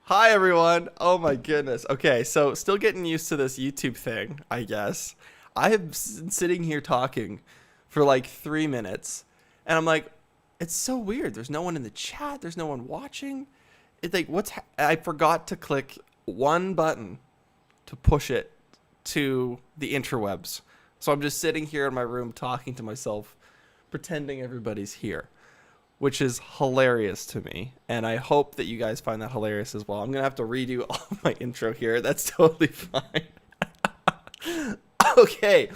Hi everyone. Oh my goodness. Okay, so still getting used to this YouTube thing, I guess. I have been sitting here talking for like 3 minutes, and I'm like, it's so weird. There's no one in the chat. There's no one watching. It's like, I forgot to click one button to push it to the interwebs. So I'm just sitting here in my room talking to myself, pretending everybody's here, which is hilarious to me. And I hope that you guys find that hilarious as well. I'm going to have to redo all my intro here. That's totally fine. Okay.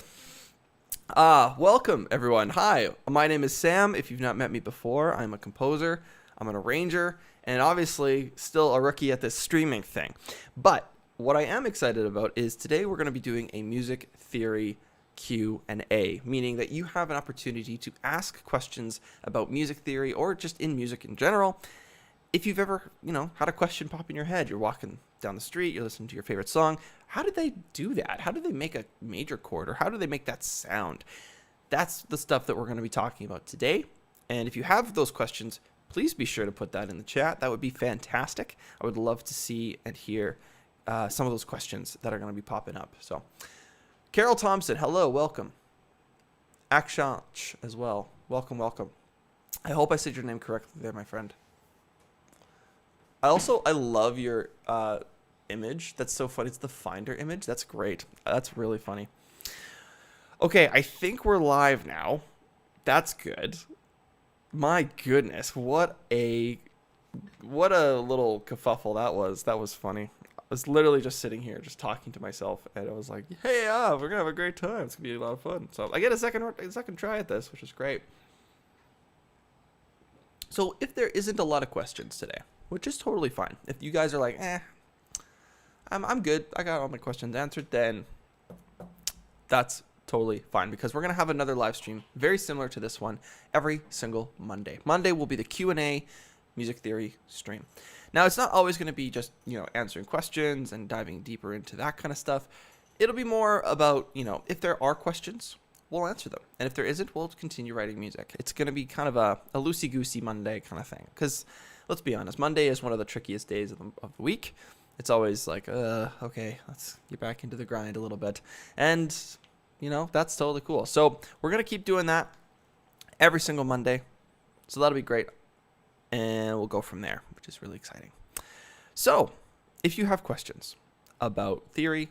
Welcome everyone. Hi, my name is Sam. If you've not met me before, I'm a composer, I'm an arranger, and obviously still a rookie at this streaming thing. But what I am excited about is today we're going to be doing a music theory Q&A, meaning that you have an opportunity to ask questions about music theory or just in music in general. If you've ever, had a question pop in your head, you're walking down the street, you're listening to your favorite song, how did they do that? How do they make a major chord, or how do they make that sound? That's the stuff that we're going to be talking about today. And if you have those questions, please be sure to put that in the chat. That would be fantastic. I would love to see and hear some of those questions that are going to be popping up. So Carol Thompson, hello, welcome. Akshanch as well, welcome. I hope I said your name correctly there, my friend. I love your image. That's so funny. It's the Finder image. That's great. That's really funny. Okay, I think we're live now. That's good. My goodness, what a little kerfuffle that was. That was funny. I was literally just sitting here, just talking to myself, and I was like, "Hey, we're gonna have a great time. It's gonna be a lot of fun." So I get a second try at this, which is great. So if there isn't a lot of questions today, which is totally fine, if you guys are like, I'm good, I got all my questions answered, then that's totally fine, because we're gonna have another live stream very similar to this one every single Monday. Monday will be the Q&A music theory stream. Now, it's not always going to be just, answering questions and diving deeper into that kind of stuff. It'll be more about, if there are questions, we'll answer them. And if there isn't, we'll continue writing music. It's going to be kind of a loosey-goosey Monday kind of thing. Because, let's be honest, Monday is one of the trickiest days of the week. It's always like, okay, let's get back into the grind a little bit. And, that's totally cool. So, we're going to keep doing that every single Monday. So, that'll be great. And we'll go from there, which is really exciting. So, if you have questions about theory,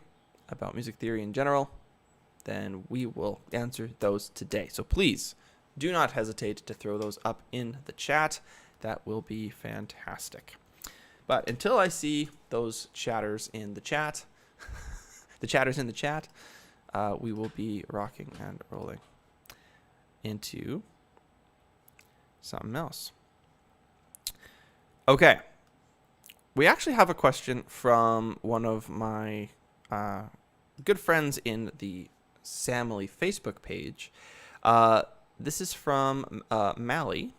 about music theory in general, then we will answer those today. So please do not hesitate to throw those up in the chat. That will be fantastic. But until I see those chatters in the chat, we will be rocking and rolling into something else. Okay, we actually have a question from one of my good friends in the Samily Facebook page. This is from Mally,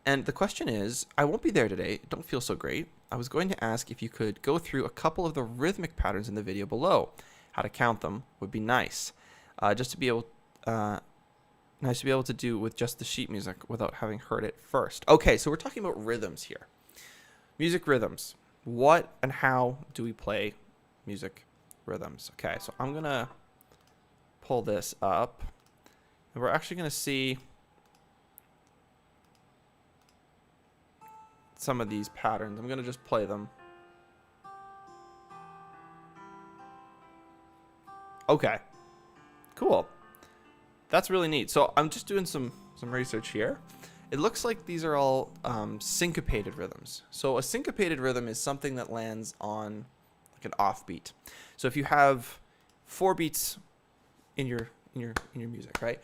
and the question is, I won't be there today, don't feel so great. I was going to ask if you could go through a couple of the rhythmic patterns in the video below. How to count them would be nice. Nice to be able to do with just the sheet music without having heard it first. Okay, so we're talking about rhythms here. Music rhythms. What and how do we play music rhythms? Okay, so I'm going to pull this up. And we're actually going to see some of these patterns. I'm going to just play them. Okay, cool. That's really neat. So I'm just doing some research here. It looks like these are all syncopated rhythms. So a syncopated rhythm is something that lands on like an offbeat. So if you have 4 beats in your music, right?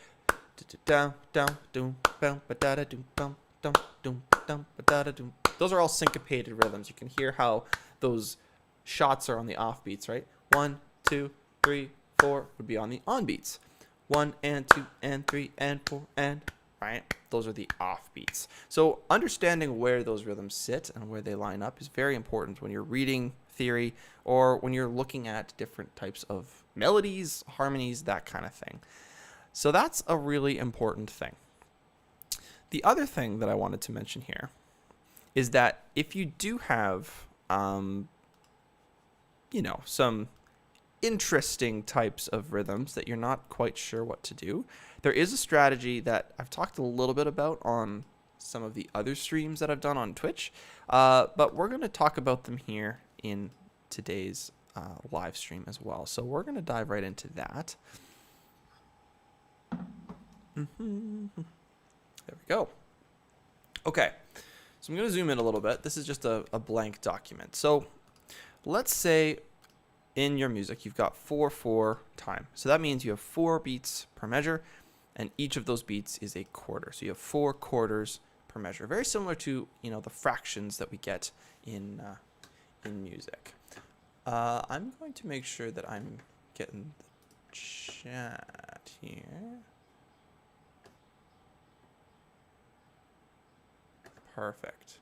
Those are all syncopated rhythms. You can hear how those shots are on the offbeats, right? 1, 2, 3, 4 would be on the onbeats. 1 and 2 and 3 and 4 and, right? Those are the offbeats. So understanding where those rhythms sit and where they line up is very important when you're reading theory or when you're looking at different types of melodies, harmonies, that kind of thing. So that's a really important thing. The other thing that I wanted to mention here is that if you do have you know, some interesting types of rhythms that you're not quite sure what to do. There is a strategy that I've talked a little bit about on some of the other streams that I've done on Twitch, but we're going to talk about them here in today's live stream as well. So we're going to dive right into that. There we go. Okay, so I'm going to zoom in a little bit. This is just a blank document. So let's say in your music you've got 4/4 time. So that means you have 4 beats per measure, and each of those beats is a quarter. So you have 4 quarters per measure. Very similar to, you know, the fractions that we get in music. I'm going to make sure that I'm getting the chat here. Perfect.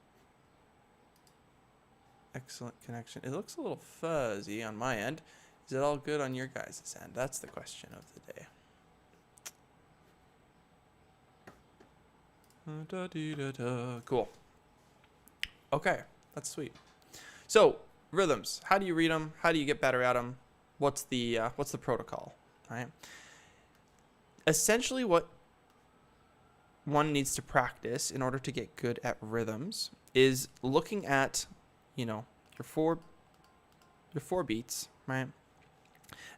Excellent connection. It looks a little fuzzy on my end. Is it all good on your guys' end? That's the question of the day. Cool. Okay, that's sweet. So rhythms. How do you read them? How do you get better at them? What's the protocol? Right. Essentially, what one needs to practice in order to get good at rhythms is looking at, you know, your four beats, right?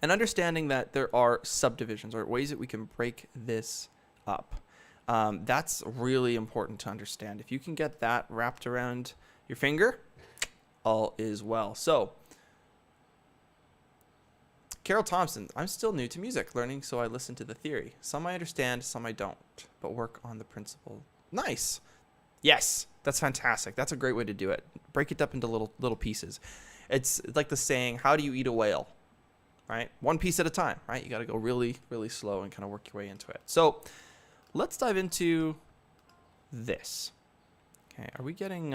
And understanding that there are subdivisions or ways that we can break this up. That's really important to understand. If you can get that wrapped around your finger, all is well. So, Carol Thompson, I'm still new to music learning, so I listen to the theory. Some I understand, some I don't, but work on the principle. Nice. Yes, that's fantastic. That's a great way to do it. Break it up into little pieces. It's like the saying, how do you eat a whale? Right? One piece at a time, right? You got to go really, really slow and kind of work your way into it. So let's dive into this. Okay, are we getting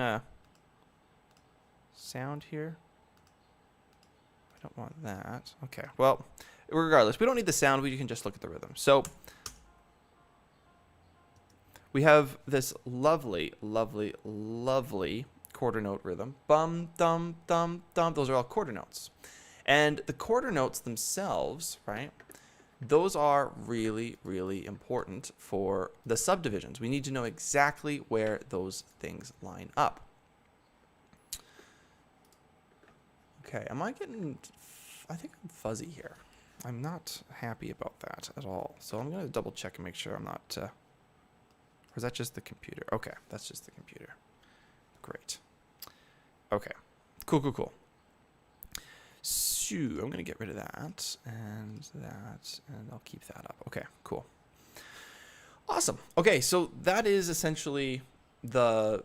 sound here? I don't want that. Okay, well, regardless, we don't need the sound. We can just look at the rhythm. So we have this lovely, lovely, lovely quarter note rhythm. Bum, dum, dum, dum. Those are all quarter notes. And the quarter notes themselves, right, those are really, really important for the subdivisions. We need to know exactly where those things line up. Okay, am I getting... I think I'm fuzzy here. I'm not happy about that at all. So I'm going to double check and make sure I'm not... or is that just the computer? Okay, that's just the computer. Great. Okay, cool. So I'm going to get rid of that, and I'll keep that up. Okay, cool. Awesome. Okay, so that is essentially the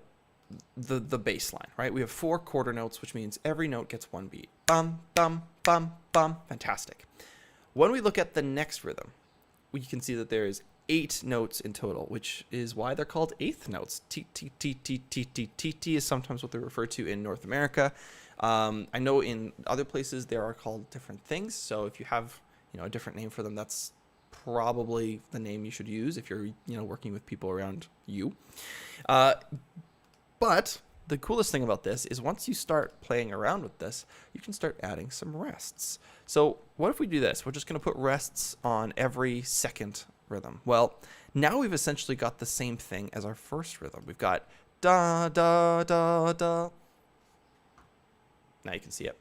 baseline, right? We have 4 quarter notes, which means every note gets 1 beat. Bum, bum, bum, bum. Fantastic. When we look at the next rhythm, we can see that there is 8 notes in total, which is why they're called eighth notes. T, T, T, T, T, T, T, T is sometimes what they're referred to in North America. I know in other places they are called different things. So if you have, you know, a different name for them, that's probably the name you should use if you're, you know, working with people around you. But the coolest thing about this is once you start playing around with this, you can start adding some rests. So what if we do this? We're just going to put rests on every second rhythm. Well, now we've essentially got the same thing as our first rhythm. We've got da, da, da, da. Now you can see it.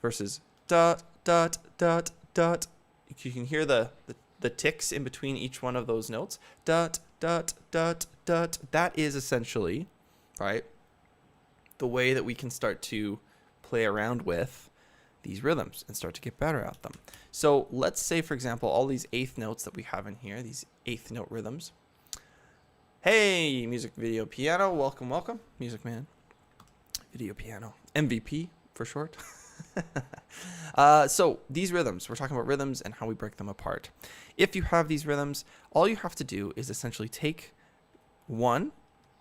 Versus dot, dot, dot, dot. You can hear the ticks in between each one of those notes. Dot, dot, dot, dot. That is essentially, right, the way that we can start to play around with these rhythms and start to get better at them. So let's say, for example, all these eighth notes that we have in here, these eighth note rhythms. Hey, music video piano, welcome, Music Man. Video piano, MVP for short. So these rhythms, we're talking about rhythms and how we break them apart. If you have these rhythms, all you have to do is essentially take one,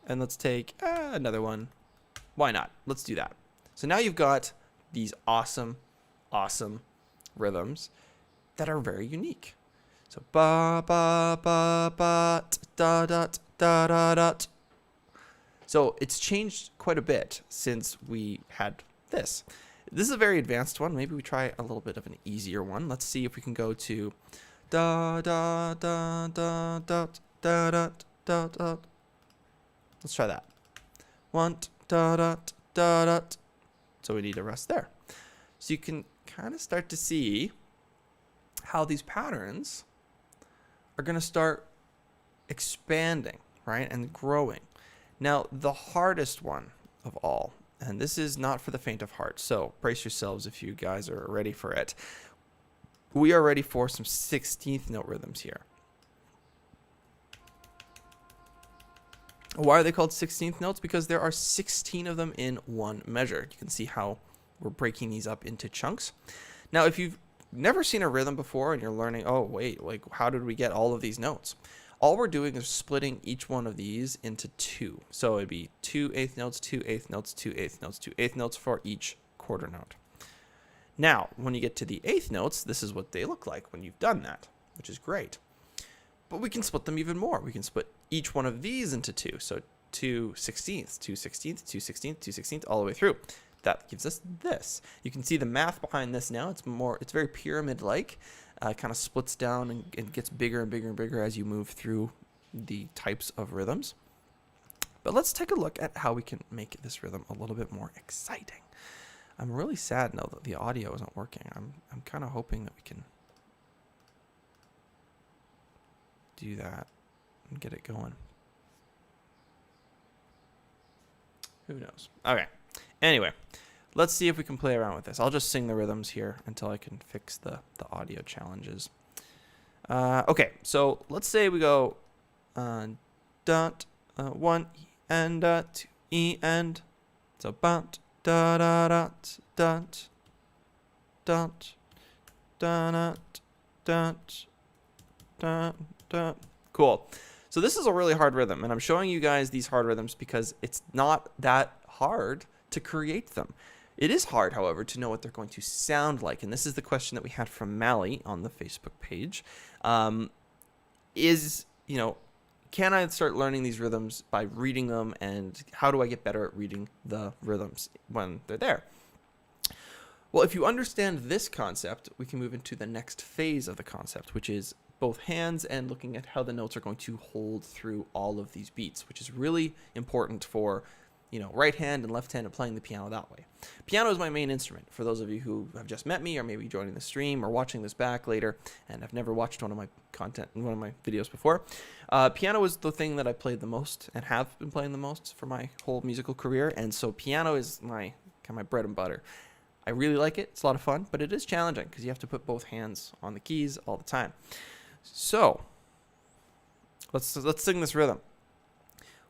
and let's take another one. Why not? Let's do that. So now you've got these awesome rhythms that are very unique. So ba ba ba ba da da da da da. So it's changed quite a bit since we had this. This is a very advanced one. Maybe we try a little bit of an easier one. Let's see if we can go to da da da da da da da da da. Let's try that. One da da da da. So we need a rest there. So you can kind of start to see how these patterns are going to start expanding, right, and growing. Now, the hardest one of all, and this is not for the faint of heart, so brace yourselves if you guys are ready for it. We are ready for some 16th note rhythms here. Why are they called 16th notes? Because there are 16 of them in one measure. You can see how we're breaking these up into chunks. Now, if you've never seen a rhythm before and you're learning, oh, wait, like how did we get all of these notes? All we're doing is splitting each one of these into two. So it'd be 2 eighth notes, 2 eighth notes, 2 eighth notes, 2 eighth notes for each quarter note. Now, when you get to the eighth notes, this is what they look like when you've done that, which is great. But we can split them even more. We can split each one of these into two. So 2 16ths, 2 16ths, 2 16ths, 2 16ths, all the way through. That gives us this. You can see the math behind this now. It's very pyramid-like. Kind of splits down and gets bigger and bigger and bigger as you move through the types of rhythms. But let's take a look at how we can make this rhythm a little bit more exciting. I'm really sad now that the audio isn't working. I'm kind of hoping that we can do that and get it going. Who knows? Okay. Anyway, let's see if we can play around with this. I'll just sing the rhythms here until I can fix the audio challenges. Okay, so let's say we go dot 1 E and 2 E and so dot da da dot dot dot dot dot dot dot. Cool. So this is a really hard rhythm, and I'm showing you guys these hard rhythms because it's not that hard to create them. It is hard, however, to know what they're going to sound like. And this is the question that we had from Mally on the Facebook page. Can I start learning these rhythms by reading them? And how do I get better at reading the rhythms when they're there? Well, if you understand this concept, we can move into the next phase of the concept, which is both hands and looking at how the notes are going to hold through all of these beats, which is really important for right hand and left hand and playing the piano that way. Piano is my main instrument. For those of you who have just met me or maybe joining the stream or watching this back later and have never watched one of my videos before, piano is the thing that I played the most and have been playing the most for my whole musical career. And so piano is my bread and butter. I really like it. It's a lot of fun, but it is challenging because you have to put both hands on the keys all the time. So let's sing this rhythm.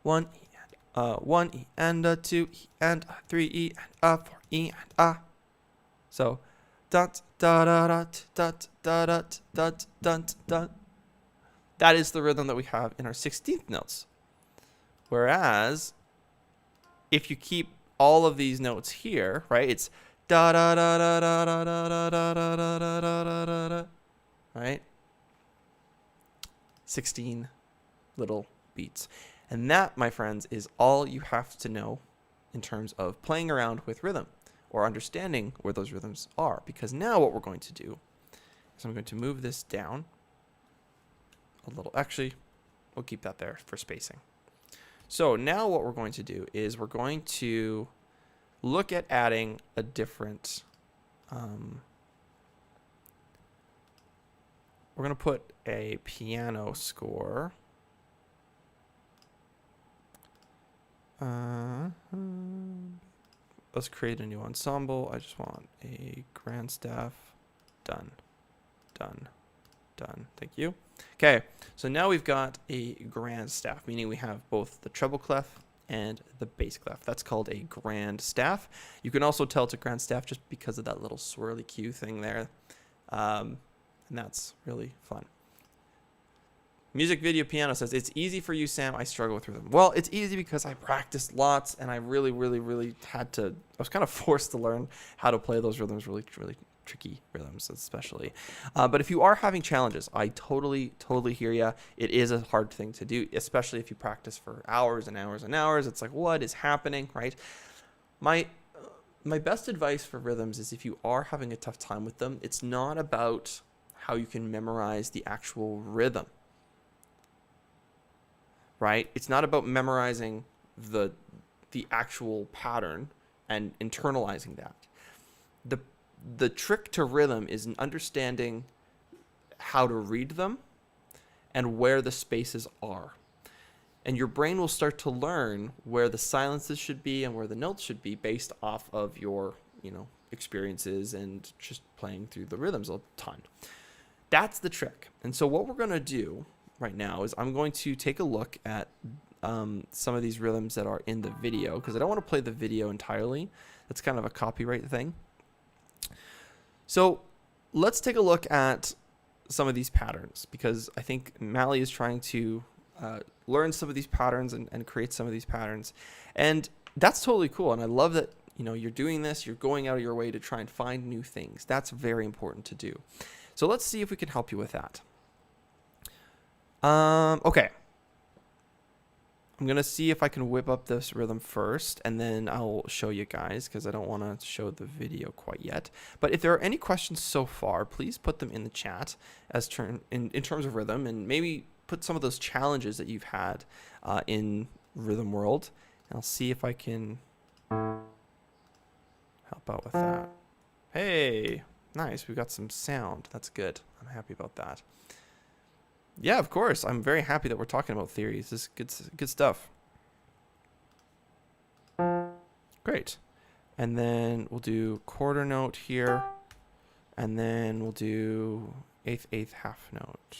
1 E. 1 E and 2 E and 3 E and 4 E and So dot da da dot dot da dot dot dot dot. That is the rhythm that we have in our 16th notes. Whereas if you keep all of these notes here, right? It's da da da da da da da da da da da da da da, right? 16 little beats. And that, my friends, is all you have to know in terms of playing around with rhythm or understanding where those rhythms are. Because now what we're going to do is I'm going to move this down a little. Actually, we'll keep that there for spacing. So now what we're going to do is we're going to look at adding a different... we're going to put a piano score... let's create a new ensemble. I just want a grand staff. Done. Done. Done. Thank you. Okay, so now we've got a grand staff, meaning we have both the treble clef and the bass clef. That's called a grand staff. You can also tell it's a grand staff just because of that little swirly cue thing there. And that's really fun. Music Video Piano says, it's easy for you, Sam. I struggle with rhythm. Well, it's easy because I practiced lots and I really had to, I was kind of forced to learn how to play those rhythms really tricky rhythms especially. But if you are having challenges, I totally hear you. It is a hard thing to do, especially if you practice for hours and hours and hours. It's like, what is happening, right? My best advice for rhythms is if you are having a tough time with them, it's not about how you can memorize the actual rhythm, right? It's not about memorizing the actual pattern and internalizing that. The trick to rhythm is understanding how to read them and where the spaces are. And your brain will start to learn where the silences should be and where the notes should be based off of your, experiences and just playing through the rhythms a ton. That's the trick. And so what we're going to do right now is I'm going to take a look at some of these rhythms that are in the video, because I don't want to play the video entirely. That's kind of a copyright thing. So let's take a look at some of these patterns, because I think Mally is trying to learn some of these patterns and create some of these patterns. And that's totally cool. And I love that, you're doing this, you're going out of your way to try and find new things. That's very important to do. So let's see if we can help you with that. Okay. I'm going to see if I can whip up this rhythm first, and then I'll show you guys, because I don't want to show the video quite yet. But if there are any questions so far, please put them in the chat in terms of rhythm, and maybe put some of those challenges that you've had in Rhythm World. And I'll see if I can help out with that. Hey, nice. We've got some sound. That's good. I'm happy about that. Yeah, of course. I'm very happy that we're talking about theories. This is good stuff. Great. And then we'll do quarter note here. And then we'll do eighth, half note.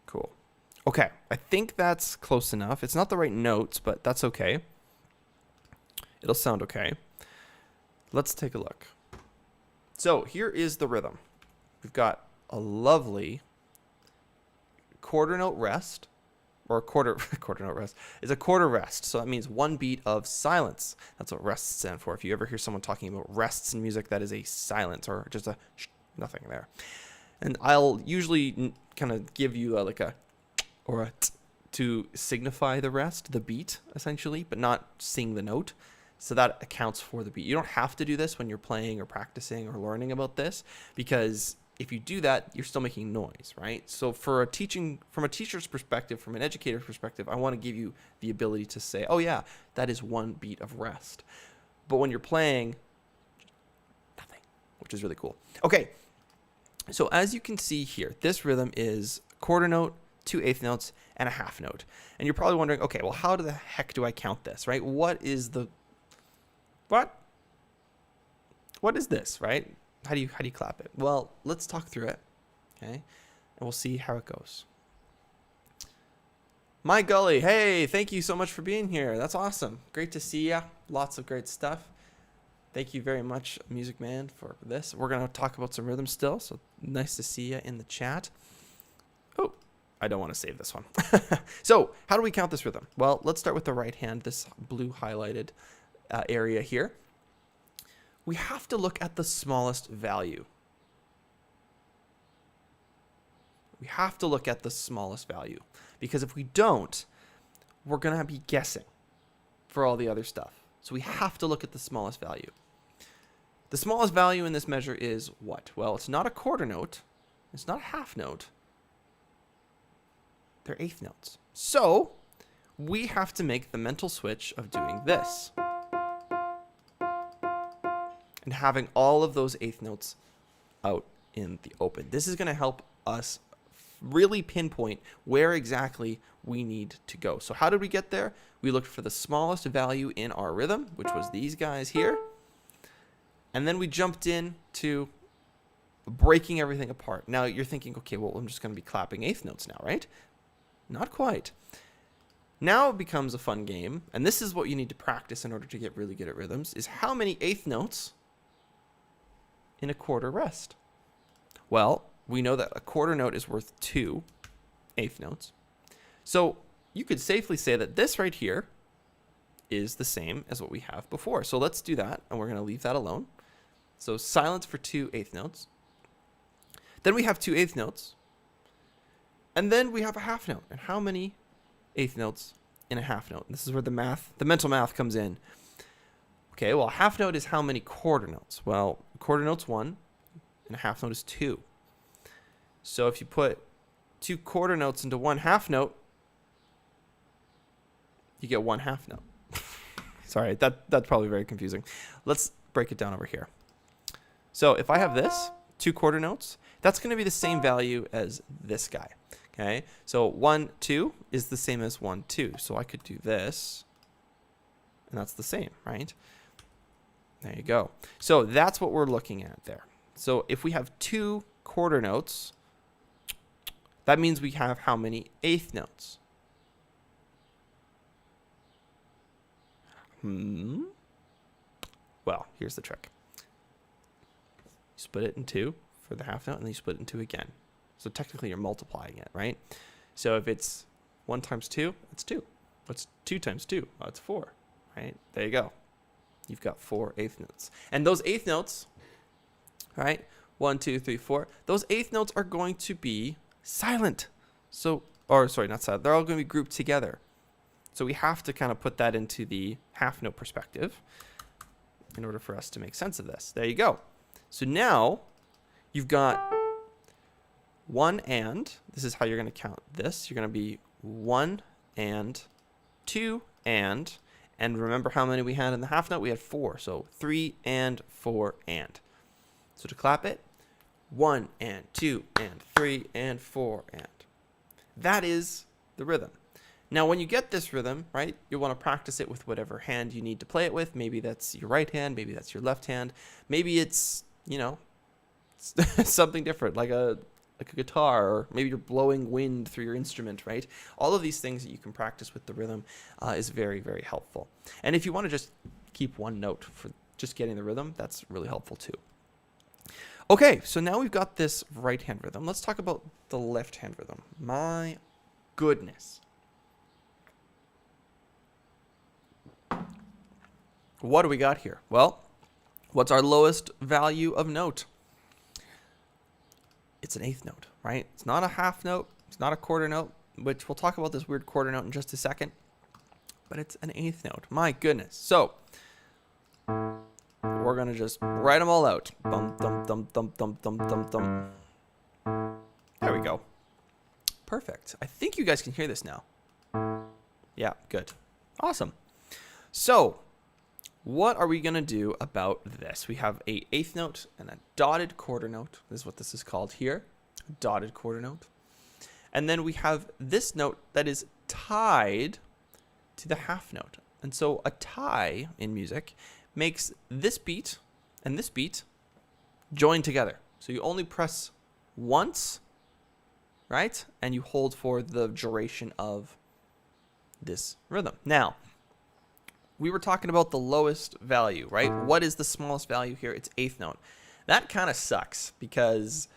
Cool. Okay. I think that's close enough. It's not the right notes, but that's okay. It'll sound okay. Let's take a look. So here is the rhythm. We've got a lovely quarter note rest, or a quarter note rest is a quarter rest. So that means one beat of silence. That's what rests stand for. If you ever hear someone talking about rests in music, that is a silence, or just a nothing there. And I'll usually kind of give you like a or a t to signify the rest, the beat essentially, but not sing the note. So that accounts for the beat. You don't have to do this when you're playing or practicing or learning about this, because if you do that, you're still making noise, right? So from a teacher's perspective, from an educator's perspective, I want to give you the ability to say, oh yeah, that is one beat of rest. But when you're playing, nothing, which is really cool. Okay, so as you can see here, this rhythm is quarter note, 2 eighth notes, and a half note. And you're probably wondering, okay, well, how the heck do I count this, right? What is this, right? How do you clap it? Well, let's talk through it, okay? And we'll see how it goes. My Gully, hey, thank you so much for being here. That's awesome. Great to see ya. Lots of great stuff. Thank you very much, Music Man, for this. We're going to talk about some rhythm still, so nice to see you in the chat. Oh, I don't want to save this one. So, how do we count this rhythm? Well, let's start with the right hand, this blue highlighted area here. We have to look at the smallest value. We have to look at the smallest value, because if we don't, we're going to be guessing for all the other stuff. So we have to look at the smallest value. The smallest value in this measure is what? Well, it's not a quarter note. It's not a half note. They're eighth notes. So we have to make the mental switch of doing this and having all of those eighth notes out in the open. This is going to help us really pinpoint where exactly we need to go. So how did we get there? We looked for the smallest value in our rhythm, which was these guys here. And then we jumped in to breaking everything apart. Now you're thinking, okay, well, I'm just going to be clapping eighth notes now, right? Not quite. Now it becomes a fun game, and this is what you need to practice in order to get really good at rhythms, is how many eighth notes in a quarter rest? Well, we know that a quarter note is worth 2 eighth notes. So you could safely say that this right here is the same as what we have before. So let's do that, and we're going to leave that alone. So silent for 2/8 notes. Then we have 2/8 notes. And then we have a half note. And how many eighth notes in a half note? This is where the mental math comes in. Okay, well, a half note is how many quarter notes? Well, a quarter note's 1, and a half note is 2. So if you put 2 quarter notes into 1 half note, you get 1 half note. Sorry, that's probably very confusing. Let's break it down over here. So if I have this, 2 quarter notes, that's going to be the same value as this guy. Okay, so 1, 2 is the same as 1, 2. So I could do this, and that's the same, right? There you go. So that's what we're looking at there. So if we have 2 quarter notes, that means we have how many eighth notes? Well, here's the trick. You split it in 2 for the half note, and then you split it in 2 again. So technically you're multiplying it, right? So if it's 1 times 2, it's 2. What's 2 times 2? Oh, it's 4, right? There you go. You've got 4 eighth notes. And those eighth notes, right? 1, 2, 3, 4. Those eighth notes are going to be silent. So, or sorry, not silent. They're all going to be grouped together. So we have to kind of put that into the half note perspective in order for us to make sense of this. There you go. So now you've got 1 and, this is how you're going to count this. You're going to be 1 and, 2 and remember how many we had in the half note? We had 4. So 3 and 4 and. So to clap it, 1 and 2 and 3 and 4 and. That is the rhythm. Now, when you get this rhythm, right, you want to practice it with whatever hand you need to play it with. Maybe that's your right hand. Maybe that's your left hand. Maybe it's, you know, something different, like a guitar, or maybe you're blowing wind through your instrument, right? All of these things that you can practice with the rhythm is very, very helpful. And if you want to just keep one note for just getting the rhythm, that's really helpful too. Okay, so now we've got this right hand rhythm. Let's talk about the left hand rhythm. My goodness. What do we got here? Well, what's our lowest value of note? It's an eighth note, right? It's not a half note. It's not a quarter note, which we'll talk about this weird quarter note in just a second. But it's an eighth note. My goodness. So we're going to just write them all out. Bum, dum, dum, dum, dum, dum, dum, dum. There we go. Perfect. I think you guys can hear this now. Yeah, good. Awesome. So what are we going to do about this? We have a eighth note and a dotted quarter note. This is what this is called here, a dotted quarter note. And then we have this note that is tied to the half note. And so a tie in music makes this beat and this beat join together. So you only press once, right? And you hold for the duration of this rhythm. Now, we were talking about the lowest value, right? What is the smallest value here? It's eighth note. That kind of sucks because,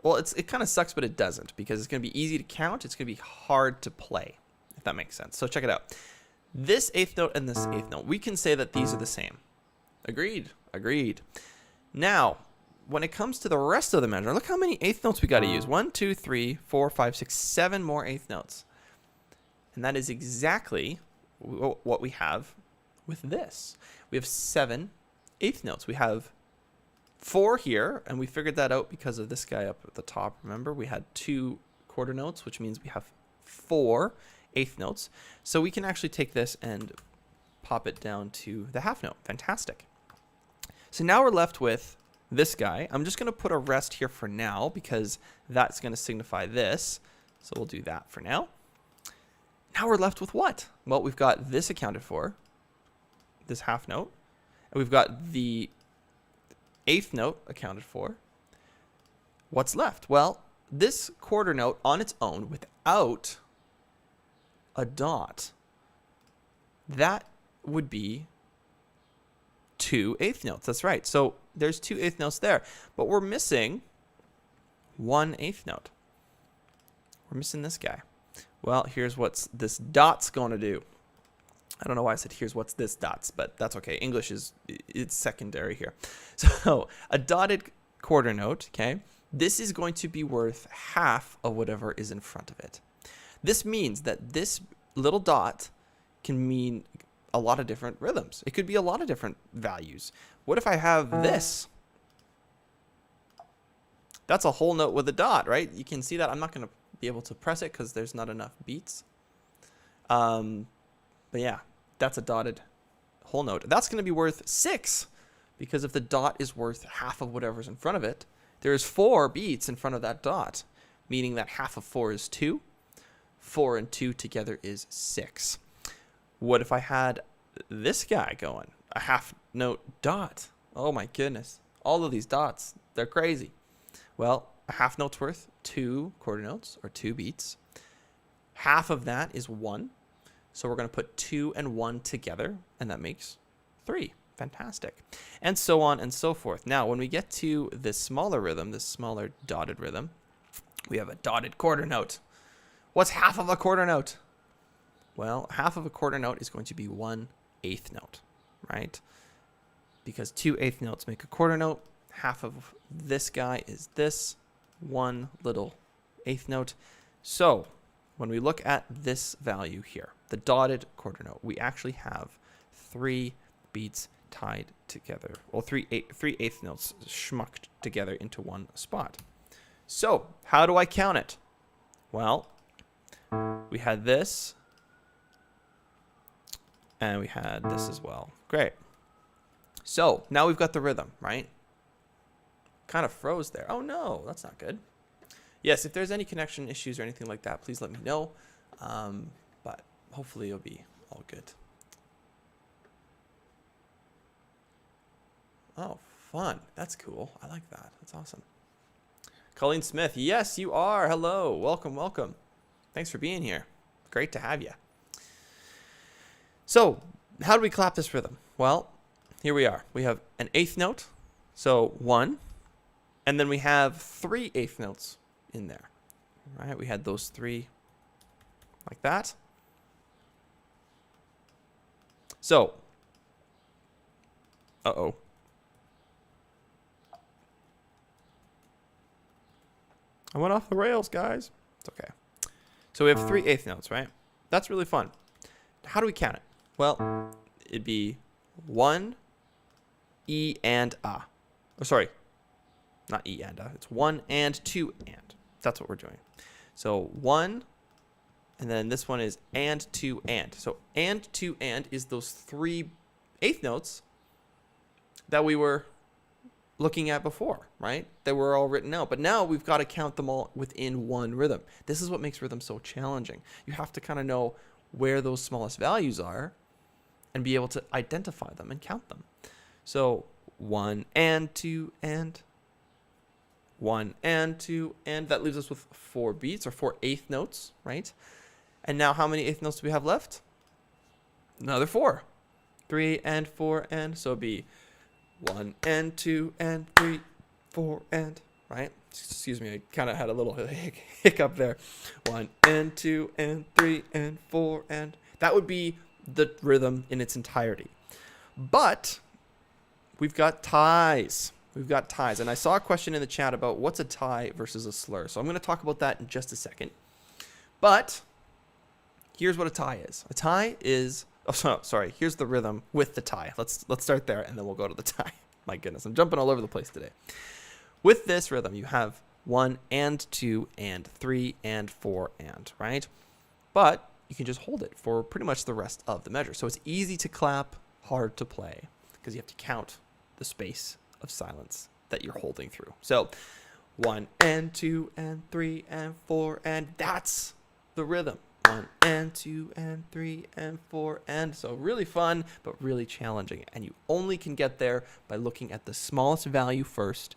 well, it kind of sucks, but it doesn't, because it's going to be easy to count. It's going to be hard to play, if that makes sense. So check it out. This eighth note and this eighth note, we can say that these are the same. Agreed. Agreed. Now, when it comes to the rest of the measure, look how many eighth notes we got to use. 1, 2, 3, 4, 5, 6, 7 more eighth notes. And that is exactly what we have with this. We have 7 eighth notes. We have 4 here, and we figured that out because of this guy up at the top. Remember, we had 2 quarter notes, which means we have 4 eighth notes. So we can actually take this and pop it down to the half note. Fantastic. So now we're left with this guy. I'm just going to put a rest here for now because that's going to signify this. So we'll do that for now. Now we're left with what? Well, we've got this accounted for, this half note, and we've got the eighth note accounted for. What's left? Well, this quarter note on its own without a dot, that would be 2 eighth notes. That's right. So there's 2 eighth notes there, but we're missing 1 eighth note. We're missing this guy. Well, here's what this dot's going to do. I don't know why I said here's what's this dots, but that's okay. English it's secondary here. So a dotted quarter note, okay, this is going to be worth half of whatever is in front of it. This means that this little dot can mean a lot of different rhythms. It could be a lot of different values. What if I have this? That's a whole note with a dot, right? You can see that. I'm not going to be able to press it because there's not enough beats. But yeah, that's a dotted whole note. That's going to be worth 6 because if the dot is worth half of whatever's in front of it, there's 4 beats in front of that dot, meaning that half of 4 is 2. 4 and 2 together is 6. What if I had this guy going? A half note dot. Oh my goodness. All of these dots, they're crazy. Well, a half note's worth 2 quarter notes or 2 beats. Half of that is 1. So we're going to put 2 and 1 together, and that makes 3. Fantastic. And so on and so forth. Now, when we get to this smaller rhythm, this smaller dotted rhythm, we have a dotted quarter note. What's half of a quarter note? Well, half of a quarter note is going to be 1/8 note, right? Because 2/8 notes make a quarter note. Half of this guy is this one little eighth note. So when we look at this value here, the dotted quarter note, we actually have 3 beats tied together. Well, 3/8 notes schmucked together into one spot. So how do I count it? Well, we had this, and we had this as well. Great. So now we've got the rhythm, right? Kind of froze there. Oh no, that's not good. Yes, if there's any connection issues or anything like that, please let me know. But hopefully it'll be all good. Oh, fun. That's cool. I like that. That's awesome. Colleen Smith. Yes, you are. Hello. Welcome, welcome. Thanks for being here. Great to have you. So how do we clap this rhythm? Well, here we are. We have an eighth note. So 1. And then we have 3 eighth notes in there. Right? We had those 3 like that. So, uh-oh. I went off the rails, guys. It's okay. So we have 3 eighth notes, right? That's really fun. How do we count it? Well, it'd be 1, E, and A. Oh, sorry. Not E and A. It's 1 and 2 and. That's what we're doing. So 1, and then this one is and 2 and. So and 2 and is those 3 eighth notes that we were looking at before, right? They were all written out. But now we've got to count them all within one rhythm. This is what makes rhythm so challenging. You have to kind of know where those smallest values are and be able to identify them and count them. So 1 and 2 and 1 and 2 and that leaves us with 4 beats or 4 eighth notes, right? And now how many eighth notes do we have left? Another 4. 3 and 4 and so it'd be 1 and 2 and 3, 4 and, right? Excuse me, I kind of had a little hiccup there. 1 and 2 and 3 and 4 and that would be the rhythm in its entirety. But we've got ties. We've got ties. And I saw a question in the chat about what's a tie versus a slur. So I'm going to talk about that in just a second. But here's what a tie is. A tie is, oh, sorry, here's the rhythm with the tie. Let's start there and then we'll go to the tie. My goodness, I'm jumping all over the place today. With this rhythm, you have 1 and 2 and 3 and 4 and, right? But you can just hold it for pretty much the rest of the measure. So it's easy to clap, hard to play, because you have to count the space of silence that you're holding through. So 1 and 2 and 3 and 4 and that's the rhythm. 1 and 2 and 3 and 4 and so really fun but really challenging, and you only can get there by looking at the smallest value first,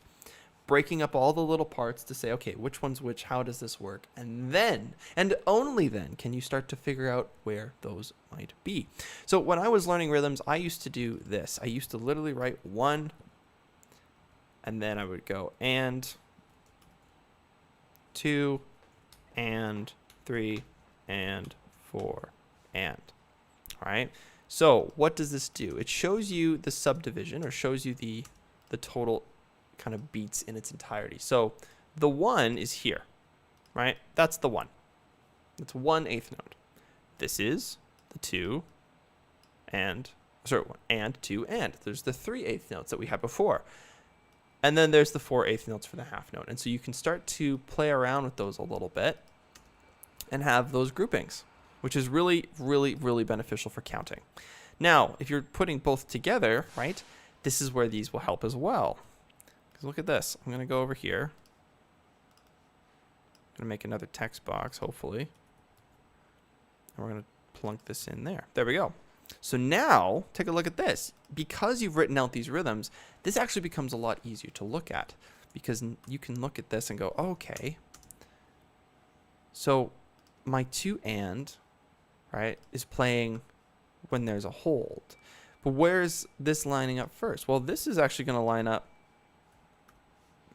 breaking up all the little parts to say, okay, which one's which, how does this work, and then and only then can you start to figure out where those might be. So when I was learning rhythms, I used to do this. I used to literally write 1 and then I would go and 2 and 3 and 4 and, All right. So what does this do? It shows you the subdivision, or shows you the total kind of beats in its entirety. So the 1 is here, right? That's the 1. It's 1/8 note. This is the 2 and, sorry, 1 and 2 and. There's the 3/8 notes that we had before. And then there's the 4/8 notes for the half note. And so you can start to play around with those a little bit and have those groupings, which is really, really, really beneficial for counting. Now, if you're putting both together, right, this is where these will help as well. Because look at this. I'm going to go over here. I'm going to make another text box, hopefully. And we're going to plunk this in there. There we go. So now, take a look at this. Because you've written out these rhythms, this actually becomes a lot easier to look at. Because you can look at this and go, okay. So my 2 and, right, is playing when there's a hold. But where's this lining up first? Well, this is actually going to line up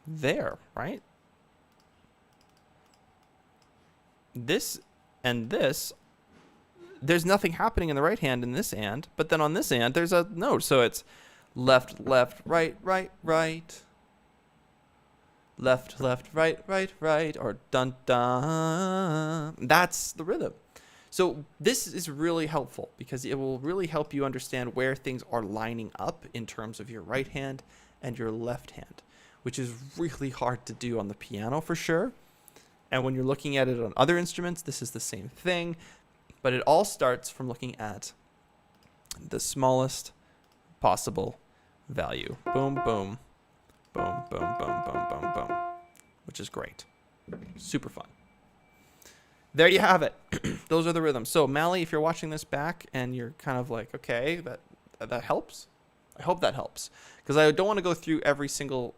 there, right? This and this, there's nothing happening in the right hand in this and, but then on this and, there's a note. So it's left, left, right, right, right. Left, left, right, right, right, or dun, dun. That's the rhythm. So this is really helpful because it will really help you understand where things are lining up in terms of your right hand and your left hand, which is really hard to do on the piano for sure. And when you're looking at it on other instruments, this is the same thing. But it all starts from looking at the smallest possible value. Boom, boom, boom, boom, boom, boom, boom, boom, which is great. Super fun. There you have it. Those are the rhythms. So Mally, if you're watching this back and you're kind of like, okay, that helps. I hope that helps, because I don't want to go through every single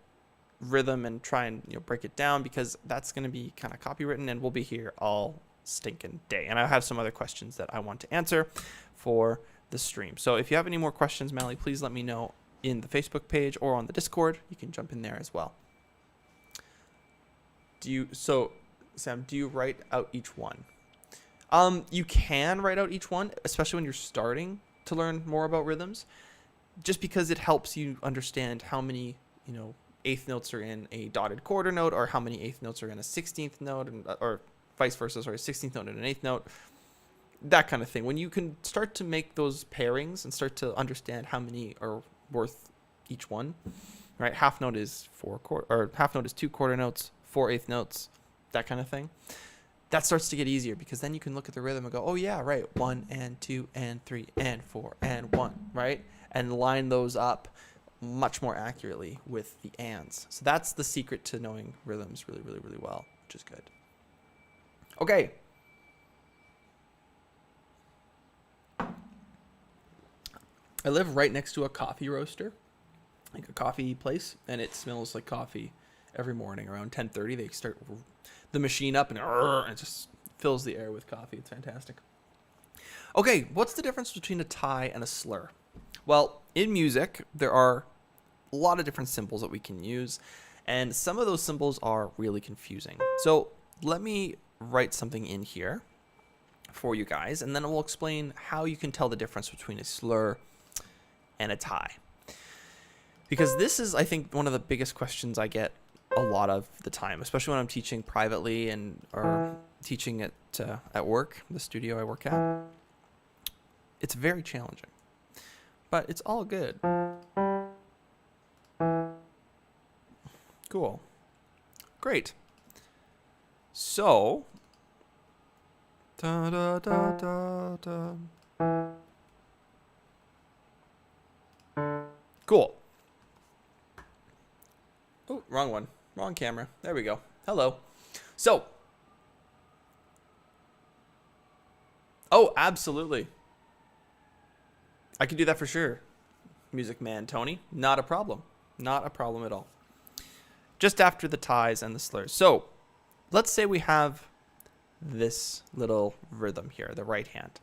rhythm and try and break it down, because that's going to be kind of copywritten and we'll be here all stinking day. And I have some other questions that I want to answer for the stream. So if you have any more questions, Mally, please let me know in the Facebook page or on the Discord. You can jump in there as well. Sam, do you write out each one? You can write out each one, especially when you're starting to learn more about rhythms, just because it helps you understand how many, eighth notes are in a dotted quarter note, or how many eighth notes are in a 16th note, or vice versa, sorry, 16th note and an eighth note, that kind of thing. When you can start to make those pairings and start to understand how many are worth each one, right? Half note is 2 quarter notes, 4 eighth notes, that kind of thing. That starts to get easier, because then you can look at the rhythm and go, oh yeah, right, 1 and 2 and 3 and 4 and 1, right? And line those up much more accurately with the ands. So that's the secret to knowing rhythms really, really, really well, which is good. Okay. I live right next to a coffee roaster, like a coffee place, and it smells like coffee every morning around 10:30. They start the machine up and it just fills the air with coffee. It's fantastic. Okay, what's the difference between a tie and a slur? Well, in music, there are a lot of different symbols that we can use, and some of those symbols are really confusing. So let me write something in here for you guys, and then I will explain how you can tell the difference between a slur and a tie. Because this is, I think, one of the biggest questions I get a lot of the time, especially when I'm teaching privately or teaching at work, the studio I work at. It's very challenging, but it's all good. Cool. Great. So, da, da, da, da, da. Cool. Oh, wrong one. Wrong camera. There we go. Hello. So. Oh, absolutely. I can do that for sure. Music man Tony. Not a problem. Not a problem at all. Just after the ties and the slurs. So, let's say we have this little rhythm here, the right hand.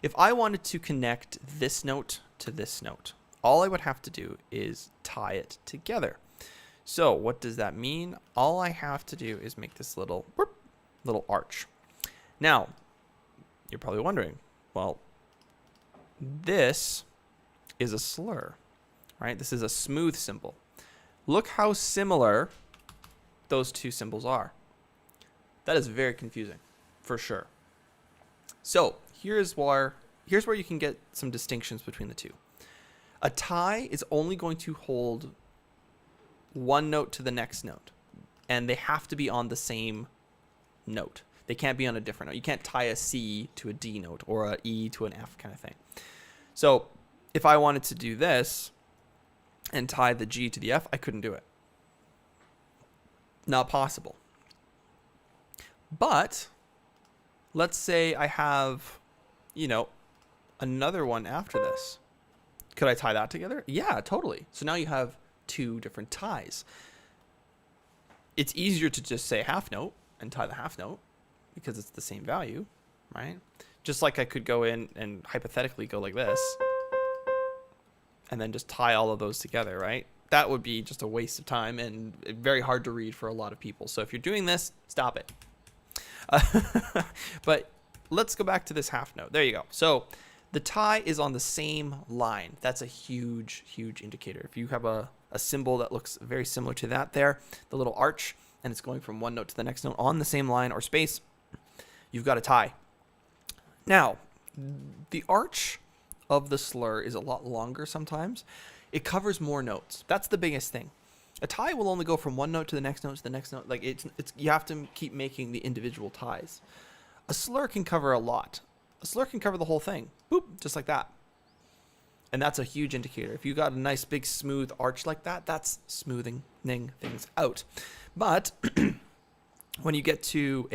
If I wanted to connect this note to this note, all I would have to do is tie it together. So what does that mean? All I have to do is make this little arch. Now, you're probably wondering, well, this is a slur, right? This is a smooth symbol. Look how similar those two symbols are. That is very confusing, for sure. So here's where you can get some distinctions between the two. A tie is only going to hold one note to the next note, and they have to be on the same note. They can't be on a different note. You can't tie a C to a D note or a E to an F kind of thing. So if I wanted to do this and tie the G to the F, I couldn't do it. Not possible. But let's say I have, another one after this. Could I tie that together? Yeah, totally. So now you have two different ties. It's easier to just say half note and tie the half note because it's the same value, right? Just like I could go in and hypothetically go like this and then just tie all of those together, right? That would be just a waste of time and very hard to read for a lot of people. So if you're doing this, stop it. But let's go back to this half note. There you go. So the tie is on the same line. That's a huge, huge indicator. If you have a symbol that looks very similar to that there, the little arch, and it's going from one note to the next note on the same line or space, you've got a tie. Now, the arch of the slur is a lot longer sometimes. It covers more notes. That's the biggest thing. A tie will only go from one note to the next note to the next note. Like it's you have to keep making the individual ties. A slur can cover a lot. A slur can cover the whole thing. Boop, just like that. And that's a huge indicator. If you got a nice big smooth arch like that, that's smoothing things out. But when you get to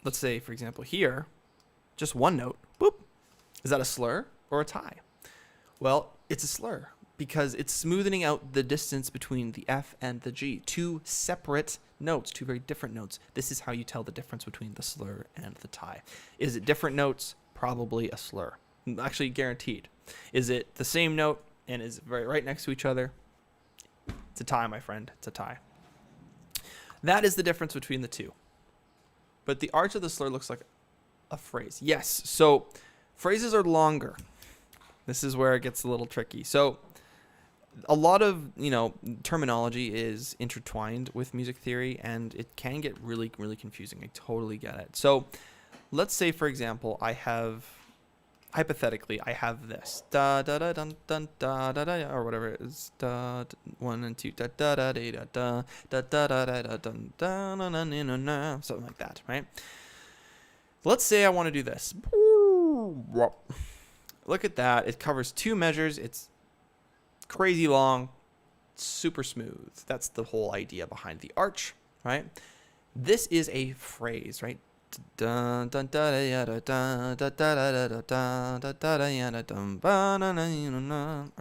let's say for example here, just one note, boop, is that a slur or a tie? Well, it's a slur because it's smoothing out the distance between the F and the G. Two separate notes, two very different notes. This is how you tell the difference between the slur and the tie. Is it different notes? Probably a slur. Actually guaranteed. Is it the same note and is it right next to each other? It's a tie, my friend. It's a tie. That is the difference between the two. But the arch of the slur looks like a phrase. Yes. So phrases are longer. This is where it gets a little tricky. So a lot of, terminology is intertwined with music theory and it can get really, really confusing. I totally get it. So let's say, for example, hypothetically, I have this da da da dun dun da da da or whatever it is, da 1 and 2 da da da da da da da da da da dun da na na na na, something like that, right? Let's say I want to do this. Look at that. It covers two measures. It's crazy long, super smooth. That's the whole idea behind the arch, right? This is a phrase, right? Or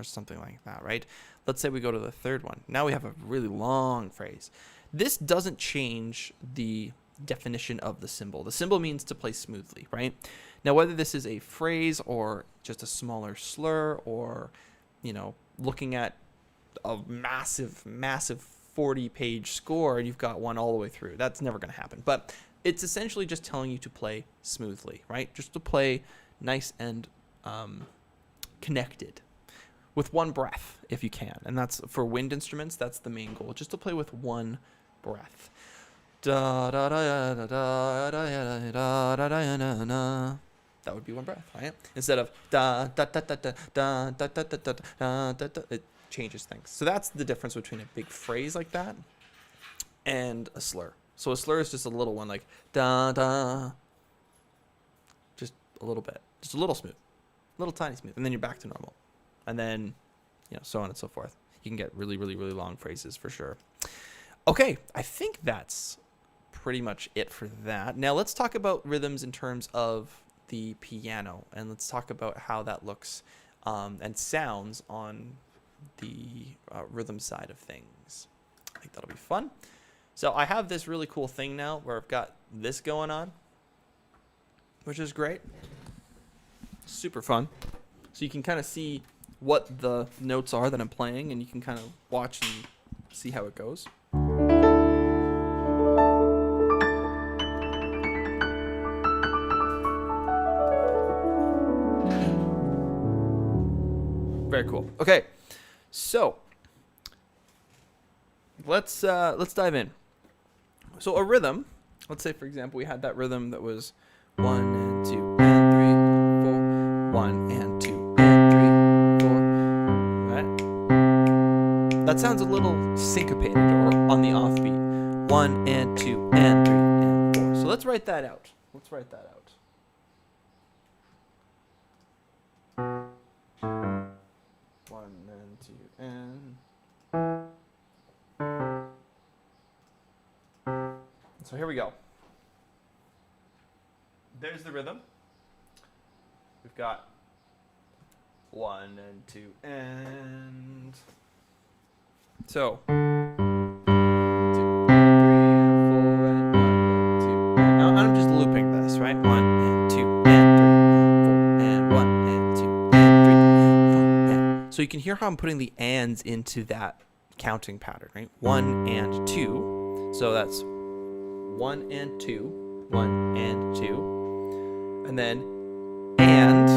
something like that, right? Let's say we go to the third one. Now we have a really long phrase. This doesn't change the definition of the symbol. The symbol means to play smoothly, right? Now, whether this is a phrase or just a smaller slur or, looking at a massive 40-page score and you've got one all the way through, that's never going to happen. But it's essentially just telling you to play smoothly, right? Just to play nice and connected with one breath if you can. And that's for wind instruments, that's the main goal, just to play with one breath. Da da da da da da da da da da. That would be one breath, right? Instead of da da da da da da da da da da da da, it changes things. So that's the difference between a big phrase like that and a slur. So a slur is just a little one, like da da, just a little bit, just a little smooth, a little tiny smooth, and then you're back to normal, and then so on and so forth. You can get really, really, really long phrases for sure. Okay, I think that's pretty much it for that. Now let's talk about rhythms in terms of the piano, and let's talk about how that looks and sounds on the rhythm side of things. I think that'll be fun. So I have this really cool thing now where I've got this going on, which is great. Super fun. So you can kind of see what the notes are that I'm playing, and you can kind of watch and see how it goes. Very cool. Okay, so let's dive in. So a rhythm. Let's say, for example, we had that rhythm that was 1 and 2 and 3 and 4, 1 and 2 and 3, 4. Right? That sounds a little syncopated or on the offbeat. 1 and 2 and 3 and 4. So let's write that out. Let's write that out. 1 and 2 and. So here we go. There's the rhythm. We've got 1 and 2 and. So. 2 and 3 and 4 and 1 and 2. Now I'm just looping this, right? 1 and 2 and 3, 4 and 1 and 2 and 3, 4 and. So you can hear how I'm putting the ands into that counting pattern, right? 1 and 2. So that's 1 and 2, 1 and 2, and then and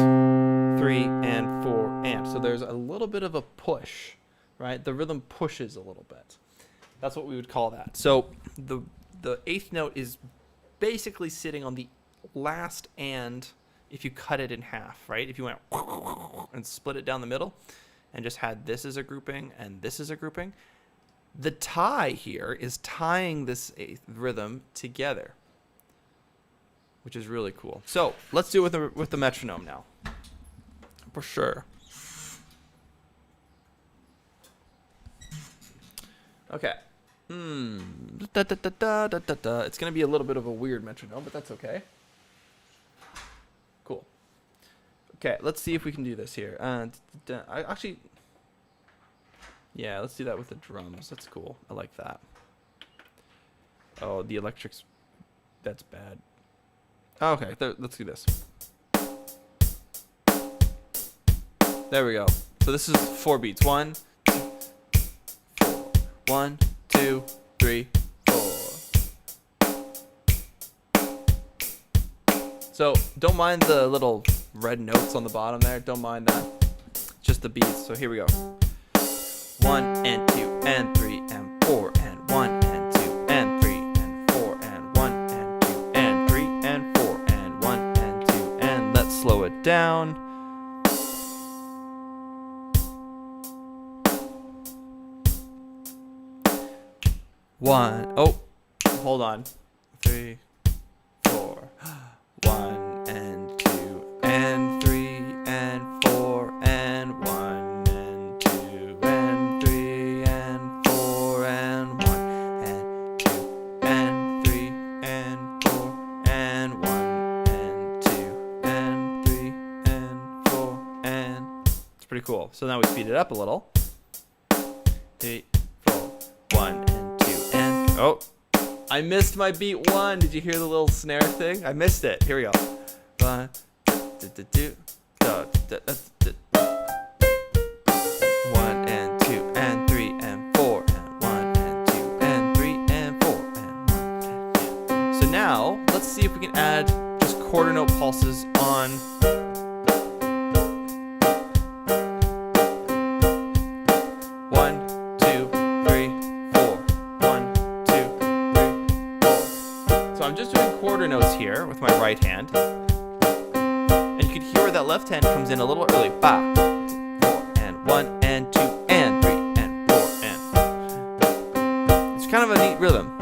3 and 4 and. So there's a little bit of a push, right? The rhythm pushes a little bit. That's what we would call that. So the eighth note is basically sitting on the last and if you cut it in half, right? If you went and split it down the middle and just had this as a grouping and this as a grouping, the tie here is tying this eighth rhythm together, which is really cool. So let's do it with the metronome now, for sure. Okay. Da, da, da, da, da, da, da. It's gonna be a little bit of a weird metronome, but that's okay. Cool. Okay, let's see if we can do this here. Actually. Yeah, let's do that with the drums. That's cool. I like that. Oh, the electrics. That's bad. Oh, okay, let's do this. There we go. So this is 4 beats. 1, 2, 4. 1, 2, 3, 4. So don't mind the little red notes on the bottom there. Don't mind that. Just the beats. So here we go. 1 and 2 and 3 and 4 and 1 and 2 and 3 and 4 and 1 and 2 and 3 and 4 and 1 and 2 and let's slow it down. One. Oh, hold on. 3, 4. 1 and 2 and 3 and 4 and 1. Pretty cool. So now we speed it up a little. 3, 4, 1 and 2 and oh, I missed my beat 1. Did you hear the little snare thing? I missed it. Here we go. 1, 2 and 2 and 3 and 4 and 1 and 2 and 3 and 4 and 1. So now let's see if we can add just quarter note pulses on. 1, 2, 3, 4. 1, 2, 3, 4. So I'm just doing quarter notes here with my right hand. And you can hear where that left hand comes in a little early. Ba, 4, and 1, and 2, and 3, and 4, and. It's kind of a neat rhythm.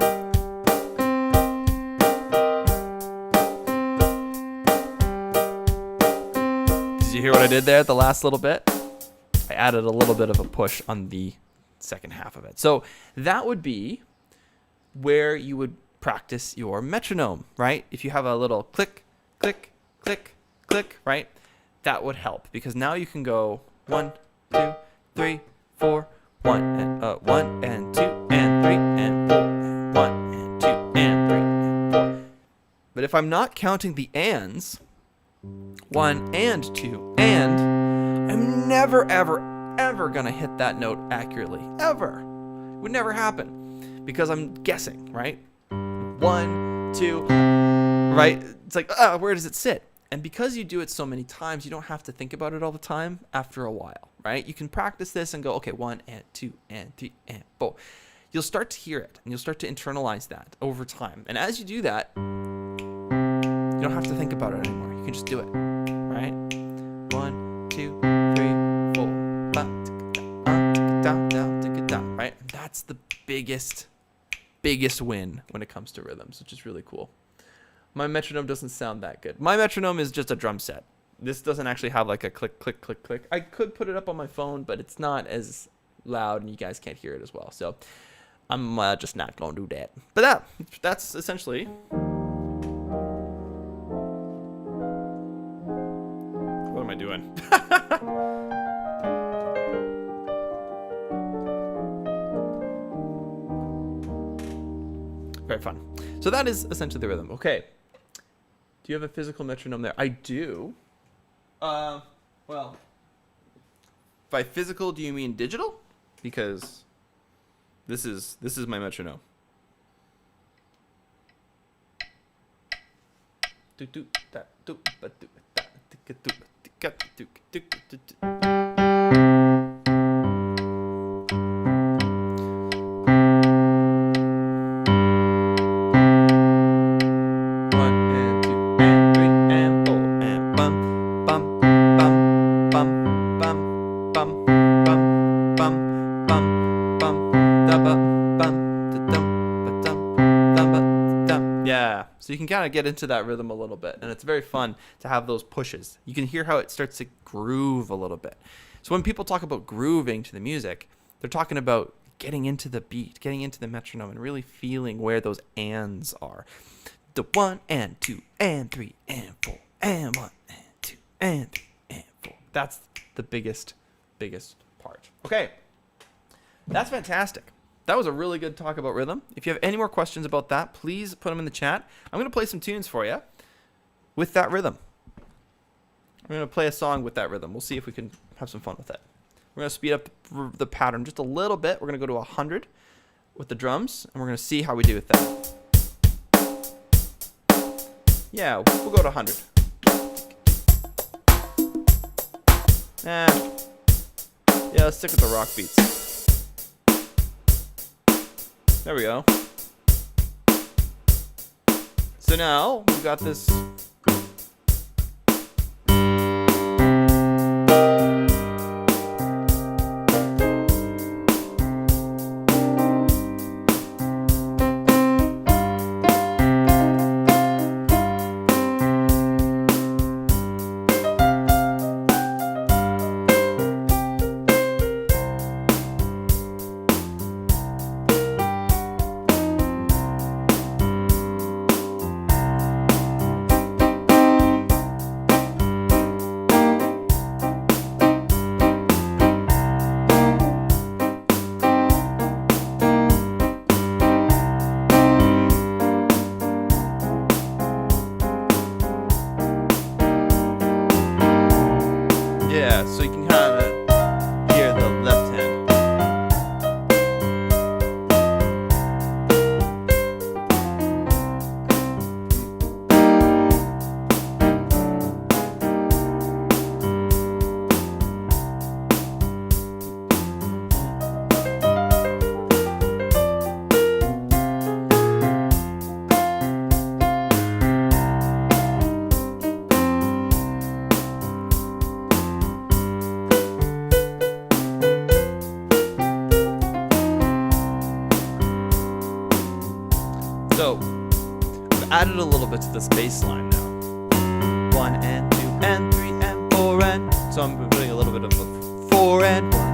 Did you hear what I did there at the last little bit? I added a little bit of a push on the second half of it. So that would be where you would practice your metronome, right? If you have a little click, click, click, click, right? That would help because now you can go 1, 2, 3, 4, 1 and 1 and 2 and 3 and 4 and 1 and 2 and 3 and 4. But if I'm not counting the ands, 1 and 2 and, I'm never ever gonna hit that note accurately. Ever. It would never happen because I'm guessing, right? 1, 2, right? It's like, where does it sit? And because you do it so many times, you don't have to think about it all the time after a while. right? You can practice this and go, okay, 1 and 2 and 3 and 4. You'll start to hear it, and you'll start to internalize that over time. And as you do that, you don't have to think about it anymore. You can just do it, right? 1, 2, 3, 4, right? That's the biggest win when it comes to rhythms, which is really cool. My metronome doesn't sound that good. My metronome is just a drum set. This doesn't actually have like a click, click, click, click. I could put it up on my phone, but it's not as loud and you guys can't hear it as well. So I'm just not going to do that. But that's essentially what am I doing? Very fun. So that is essentially the rhythm. Okay. Do you have a physical metronome there? I do. Well, by physical, do you mean digital? Because this is my metronome. Yeah, so you can kind of get into that rhythm a little bit, and it's very fun to have those pushes. You can hear how it starts to groove a little bit. So when people talk about grooving to the music, they're talking about getting into the beat, getting into the metronome, and really feeling where those ands are. The 1 and 2 and 3 and 4 and 1 and 2 and 3 and 4. That's the biggest part. Okay, that's fantastic. That was a really good talk about rhythm. If you have any more questions about that, please put them in the chat. I'm going to play some tunes for you with that rhythm. I'm going to play a song with that rhythm. We'll see if we can have some fun with it. We're going to speed up the pattern just a little bit. We're going to go to 100 with the drums, and we're going to see how we do with that. Yeah, we'll go to 100. Yeah, let's stick with the rock beats. There we go. So now we've got this. Yeah, so you can kind of hear the left hand. So, I've added a little bit to this bass line now. 1 and 2 and 3 and 4 and... So I'm putting a little bit of a 4 and 1.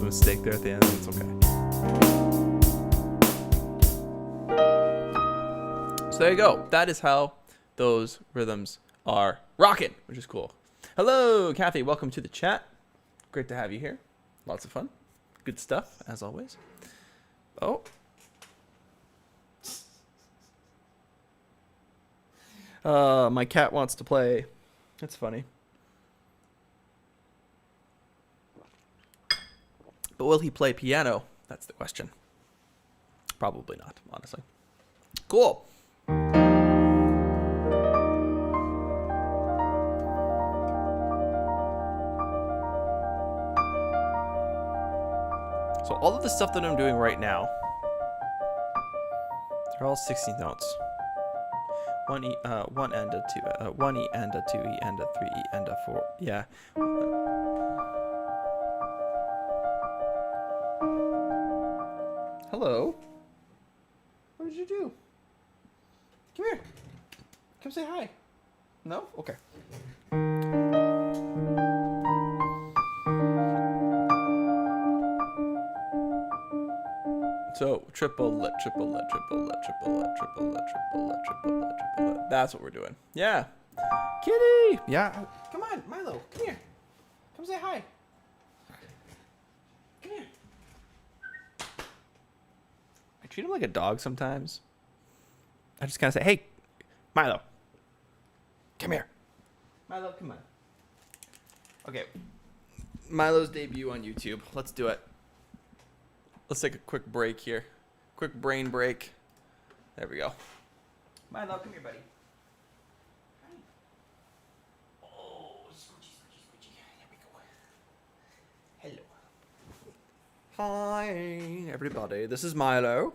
Mistake there at the end, it's okay. So there you go. That is how those rhythms are rocking, which is cool. Hello, Kathy. Welcome to the chat. Great to have you here. Lots of fun. Good stuff, as always. Oh. My cat wants to play. That's funny. But will he play piano? That's the question. Probably not, honestly. Cool. So all of the stuff that I'm doing right now, they're all 16th notes. One E, one and a two, one E and a two E and a three E and a four. Yeah. Hello. What did you do? Come here. Come say hi. No? Okay. So triplet. That's what we're doing. Yeah. Kitty. Yeah. Come on, Milo. Come here. Come say hi. Come here. I treat him like a dog sometimes. I just kind of say, hey, Milo. Come here. Milo, come on. Okay. Milo's debut on YouTube. Let's do it. Let's take a quick break here. Quick brain break. There we go. Milo, come here, buddy. Hi. Oh, squishy. There we go. Hello. Hi, everybody. This is Milo.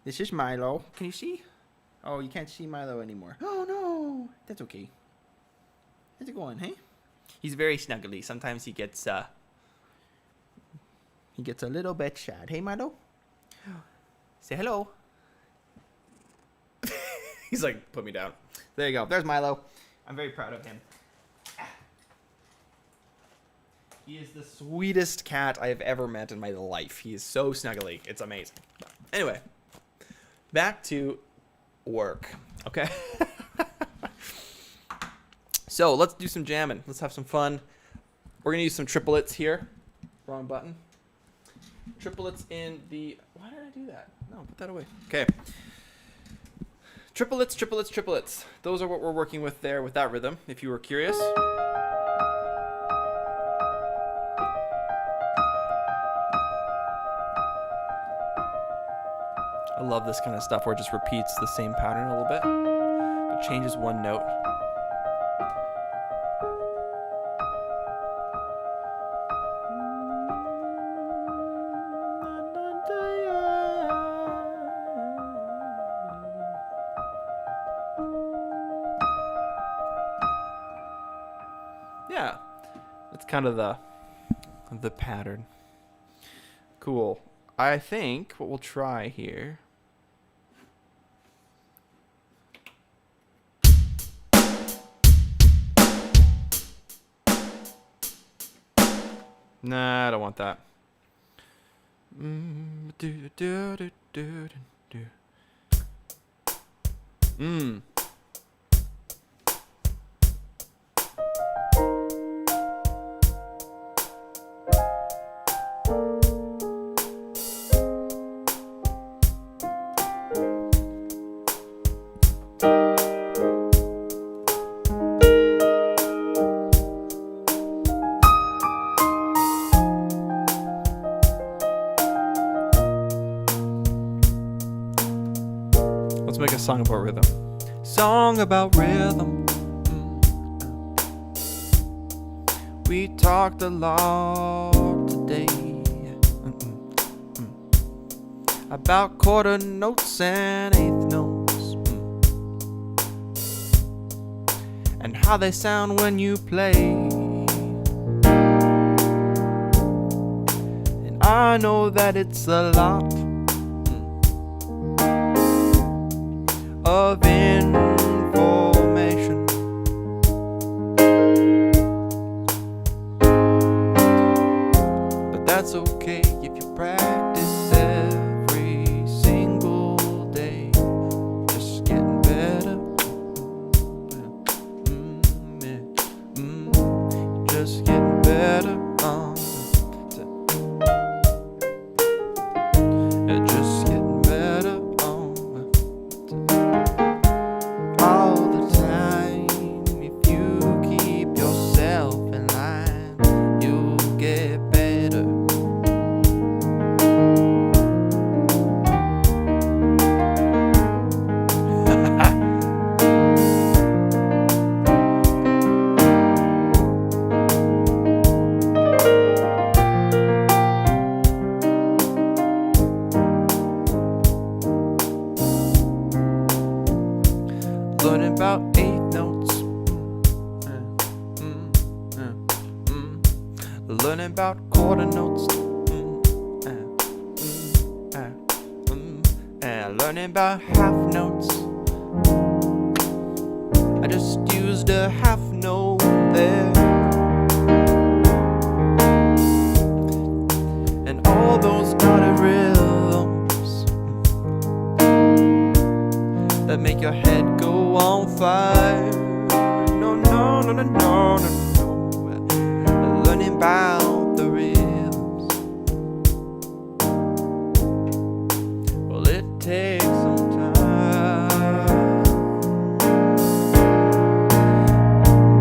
This is Milo. Can you see? Oh, you can't see Milo anymore. Oh, no. That's okay. How's it going, hey? He's very snuggly. Sometimes he gets a little bit sad. Hey, Milo. Say hello. He's like, put me down. There you go. There's Milo. I'm very proud of him. He is the sweetest cat I have ever met in my life. He is so snuggly. It's amazing. Anyway, back to work. Okay. So let's do some jamming. Let's have some fun. We're going to use some triplets here. Wrong button. Triplets in the... Why did I do that? No, put that away. Okay. Triplets. Those are what we're working with there with that rhythm, if you were curious. I love this kind of stuff where it just repeats the same pattern a little bit. It changes one note. Yeah, it's kind of the pattern. Cool. I think what we'll try here. Nah, I don't want that. Let's make a song about rhythm. Song about rhythm. We talked a lot today about quarter notes and eighth notes and how they sound when you play. And I know that it's a lot of information, but that's okay if you practice every single day. Just getting better, just getting better. learning about quarter notes, and learning about half notes. I just used a half note there, and all those dotted rhythms that make your head go on fire. No, no, no, no, no, no, no. Learning about the rhythms. Well, it takes some time,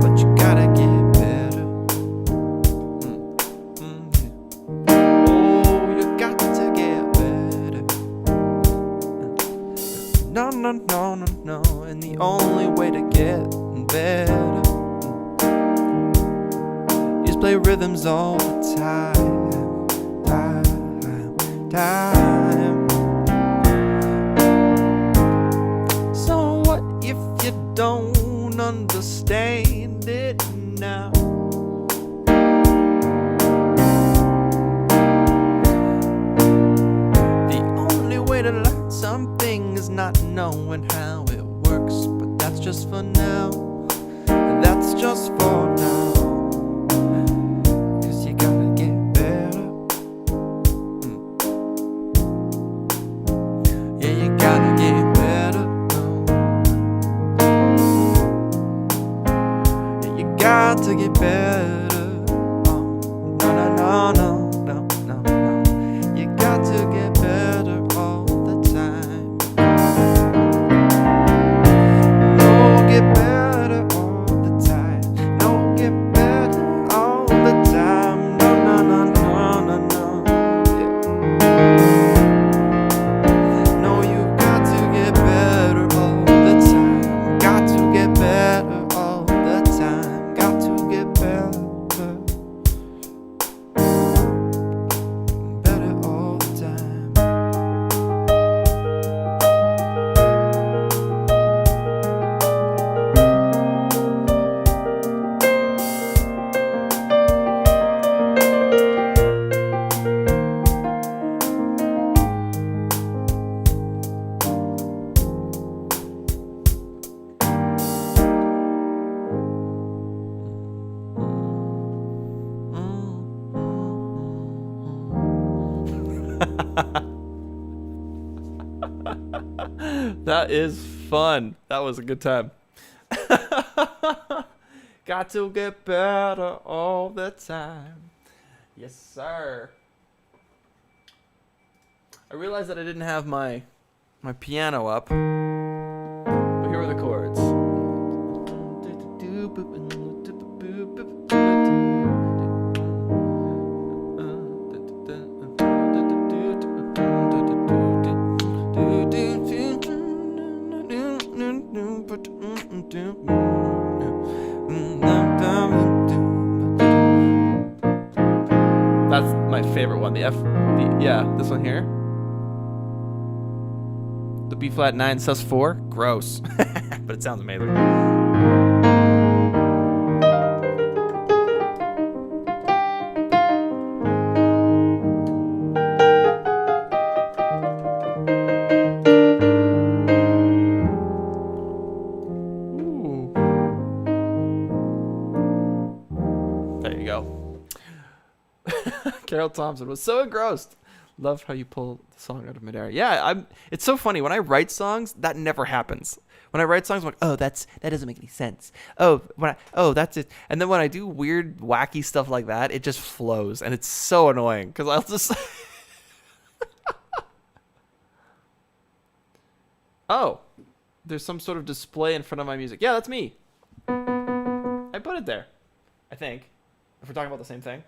but you gotta get better. Oh, you got to get better. No, no, no, no, no. And the only way to get better is play rhythms all the time, time. So what if you don't understand it now? The only way to learn something is not knowing how it works, but that's just for now. That's just for now. 'Cause you gotta get better. Yeah, you gotta get better. Yeah, you got to get better. Oh, no, no, no, no, no, no, no. You got to get better all the time. No, get better all the time. No, get better all the time. No, no, no, no, no, no. Yeah. No, you got to get better all the time. Got to get better all the time. Got to get better. Better all the time. That is fun. That was a good time. Got to get better all the time. Yes, sir. I realized that I didn't have my piano up, but here are the chords. That's my favorite one. The F, yeah, this one here. The B flat 9 sus 4, gross, but it sounds amazing. Ooh. There you go. Carol Thompson was so engrossed. Loved how you pull the song out of midair. Yeah, it's so funny. When I write songs, that never happens. When I write songs, I'm like, oh, that doesn't make any sense. That's it. And then when I do weird, wacky stuff like that, it just flows, and it's so annoying because I'll just. Oh, there's some sort of display in front of my music. Yeah, that's me. I put it there, I think. If we're talking about the same thing.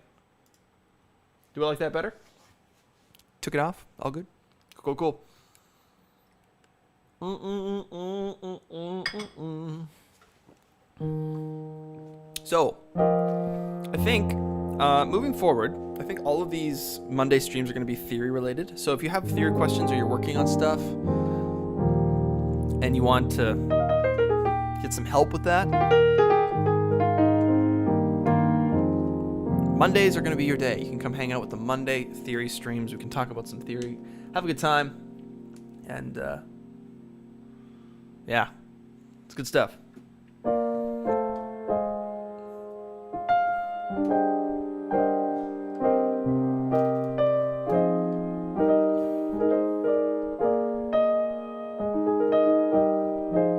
Do I like that better? Took it off. All good? Cool, cool. So, I think moving forward, I think all of these Monday streams are going to be theory related. So if you have theory questions or you're working on stuff and you want to get some help with that, Mondays are going to be your day. You can come hang out with the Monday theory streams. We can talk about some theory, have a good time, and yeah, it's good stuff.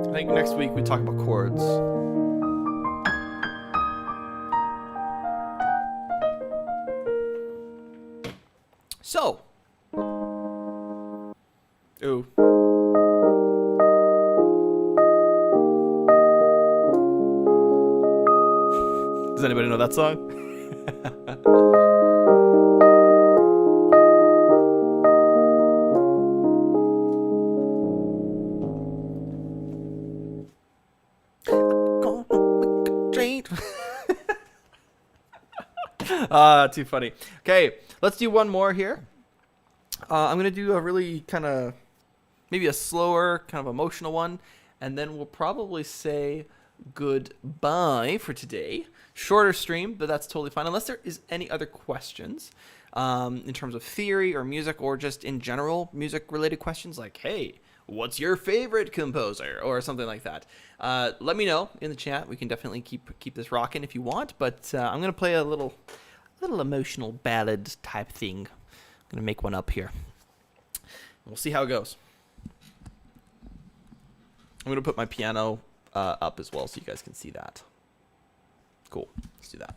I think next week we talk about chords. So, ooh. Does anybody know that song? Too funny. Okay, let's do one more here. I'm gonna do a really kind of, maybe a slower, kind of emotional one, and then we'll probably say goodbye for today. Shorter stream, but that's totally fine, unless there is any other questions in terms of theory or music, or just in general music-related questions, like, hey, what's your favorite composer, or something like that. Let me know in the chat. We can definitely keep this rocking if you want, but I'm gonna play a little emotional ballad type thing. I'm gonna make one up here. We'll see how it goes. I'm gonna put my piano up as well so you guys can see that. Cool. Let's do that.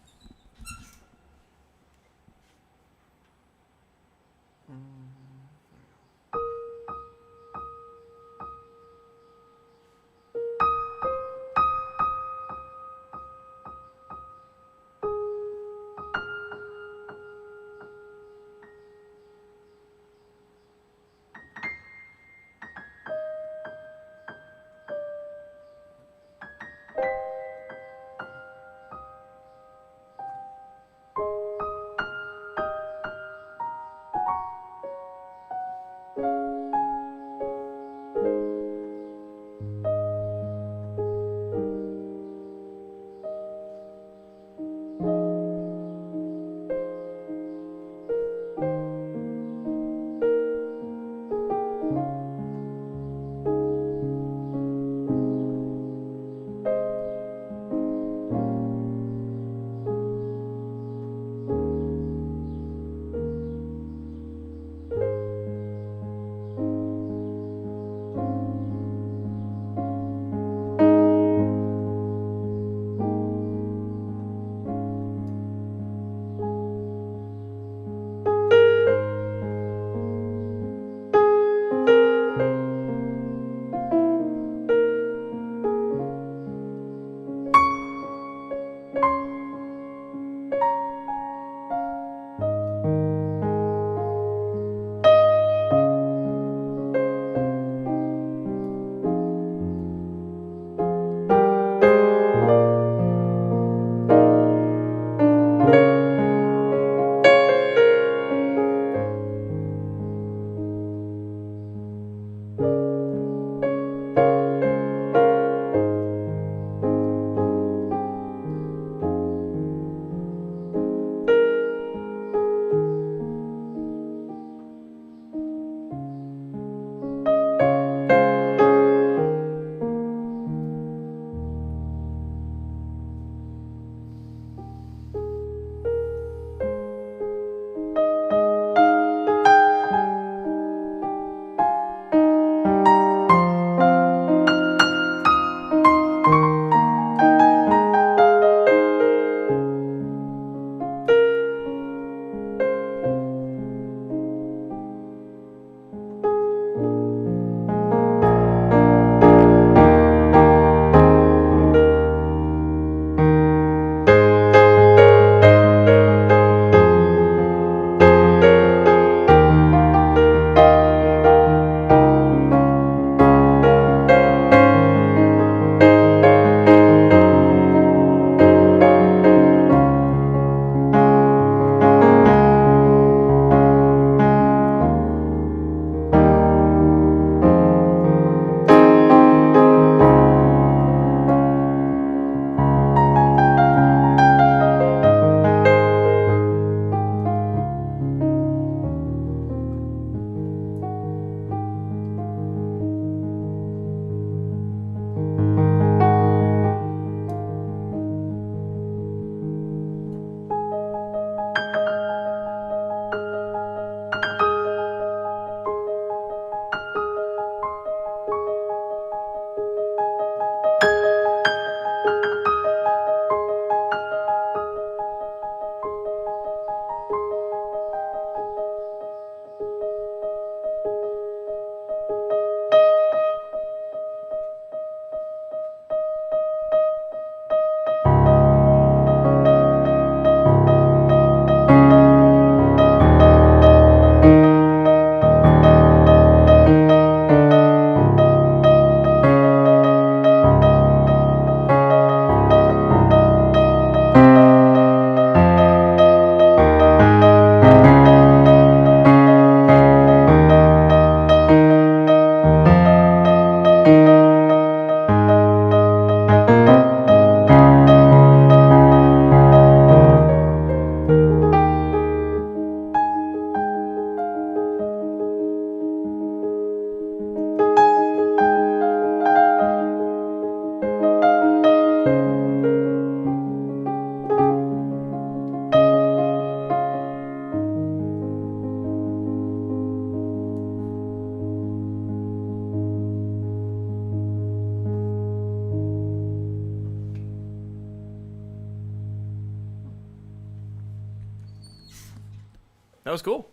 That was cool.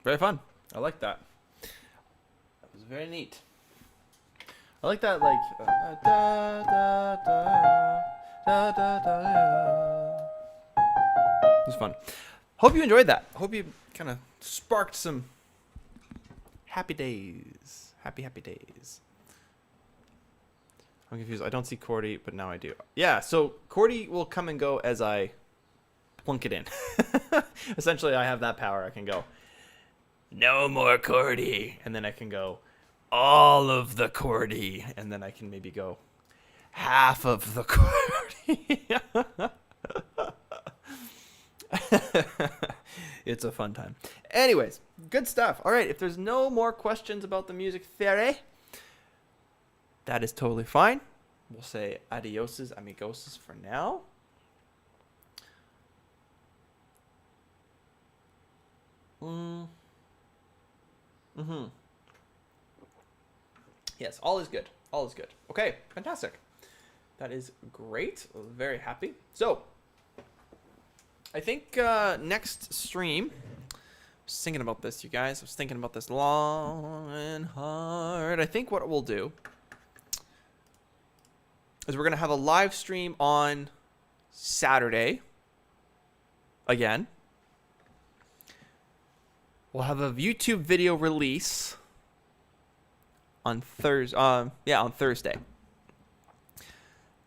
Very fun. I like that. That was very neat. I like that, like, da, da, da, da, da, da. It was fun. Hope you enjoyed that. Hope you kind of sparked some happy days. Happy days. I'm confused. I don't see Cordy, but now I do. Yeah, so Cordy will come and go as I plunk it in. Essentially, I have that power. I can go, no more Cordy. And then I can go, all of the Cordy. And then I can maybe go, half of the Cordy. It's a fun time. Anyways, good stuff. All right, if there's no more questions about the music theory, that is totally fine. We'll say adioses, amigoses for now. Yes, all is good. All is good. Okay, fantastic. That is great. Very happy. So, I think next stream, I was thinking about this, you guys. I was thinking about this long and hard. I think what we'll do is we're going to have a live stream on Saturday again. We'll have a YouTube video release on Thursday. On Thursday.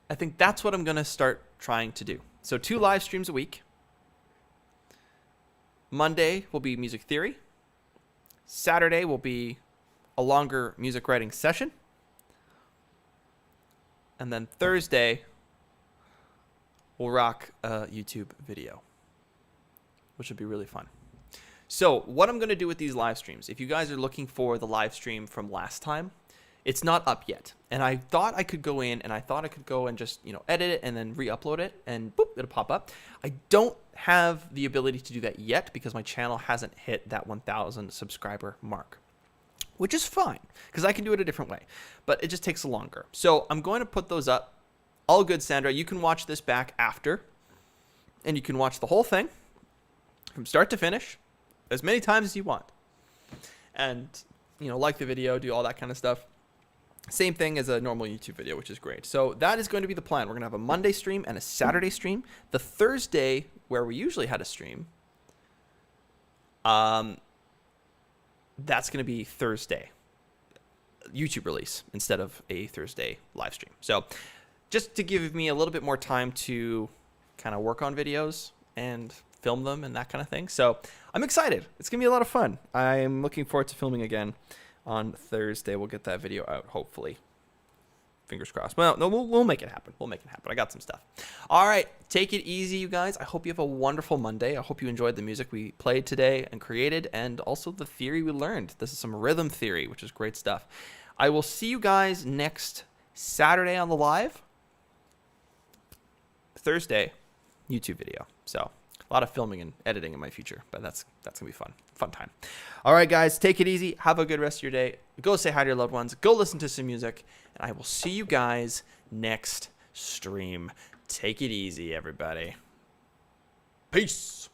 I think that's what I'm going to start trying to do. So 2 live streams a week. Monday will be music theory. Saturday will be a longer music writing session. And then Thursday, we'll rock a YouTube video, which would be really fun. So what I'm going to do with these live streams, if you guys are looking for the live stream from last time, it's not up yet. And I thought I could go in and I thought I could go and just, edit it and then re-upload it and boop, it'll pop up. I don't have the ability to do that yet because my channel hasn't hit that 1,000 subscriber mark, which is fine because I can do it a different way, but it just takes longer. So I'm going to put those up. All good, Sandra. You can watch this back after and you can watch the whole thing from start to finish as many times as you want. And, like the video, do all that kind of stuff. Same thing as a normal YouTube video, which is great. So that is going to be the plan. We're going to have a Monday stream and a Saturday stream. The Thursday, where we usually had a stream, that's going to be Thursday YouTube release instead of a Thursday live stream. So just to give me a little bit more time to kind of work on videos and film them and that kind of thing. So I'm excited. It's going to be a lot of fun. I'm looking forward to filming again on Thursday. We'll get that video out, hopefully. Fingers crossed. Well, no, we'll make it happen. We'll make it happen. I got some stuff. All right. Take it easy, you guys. I hope you have a wonderful Monday. I hope you enjoyed the music we played today and created and also the theory we learned. This is some rhythm theory, which is great stuff. I will see you guys next Saturday on the live. Thursday, YouTube video. So a lot of filming and editing in my future, but that's gonna be fun time. All right, guys, take it easy. Have a good rest of your day. Go say hi to your loved ones. Go listen to some music, and I will see you guys next stream. Take it easy, everybody. Peace.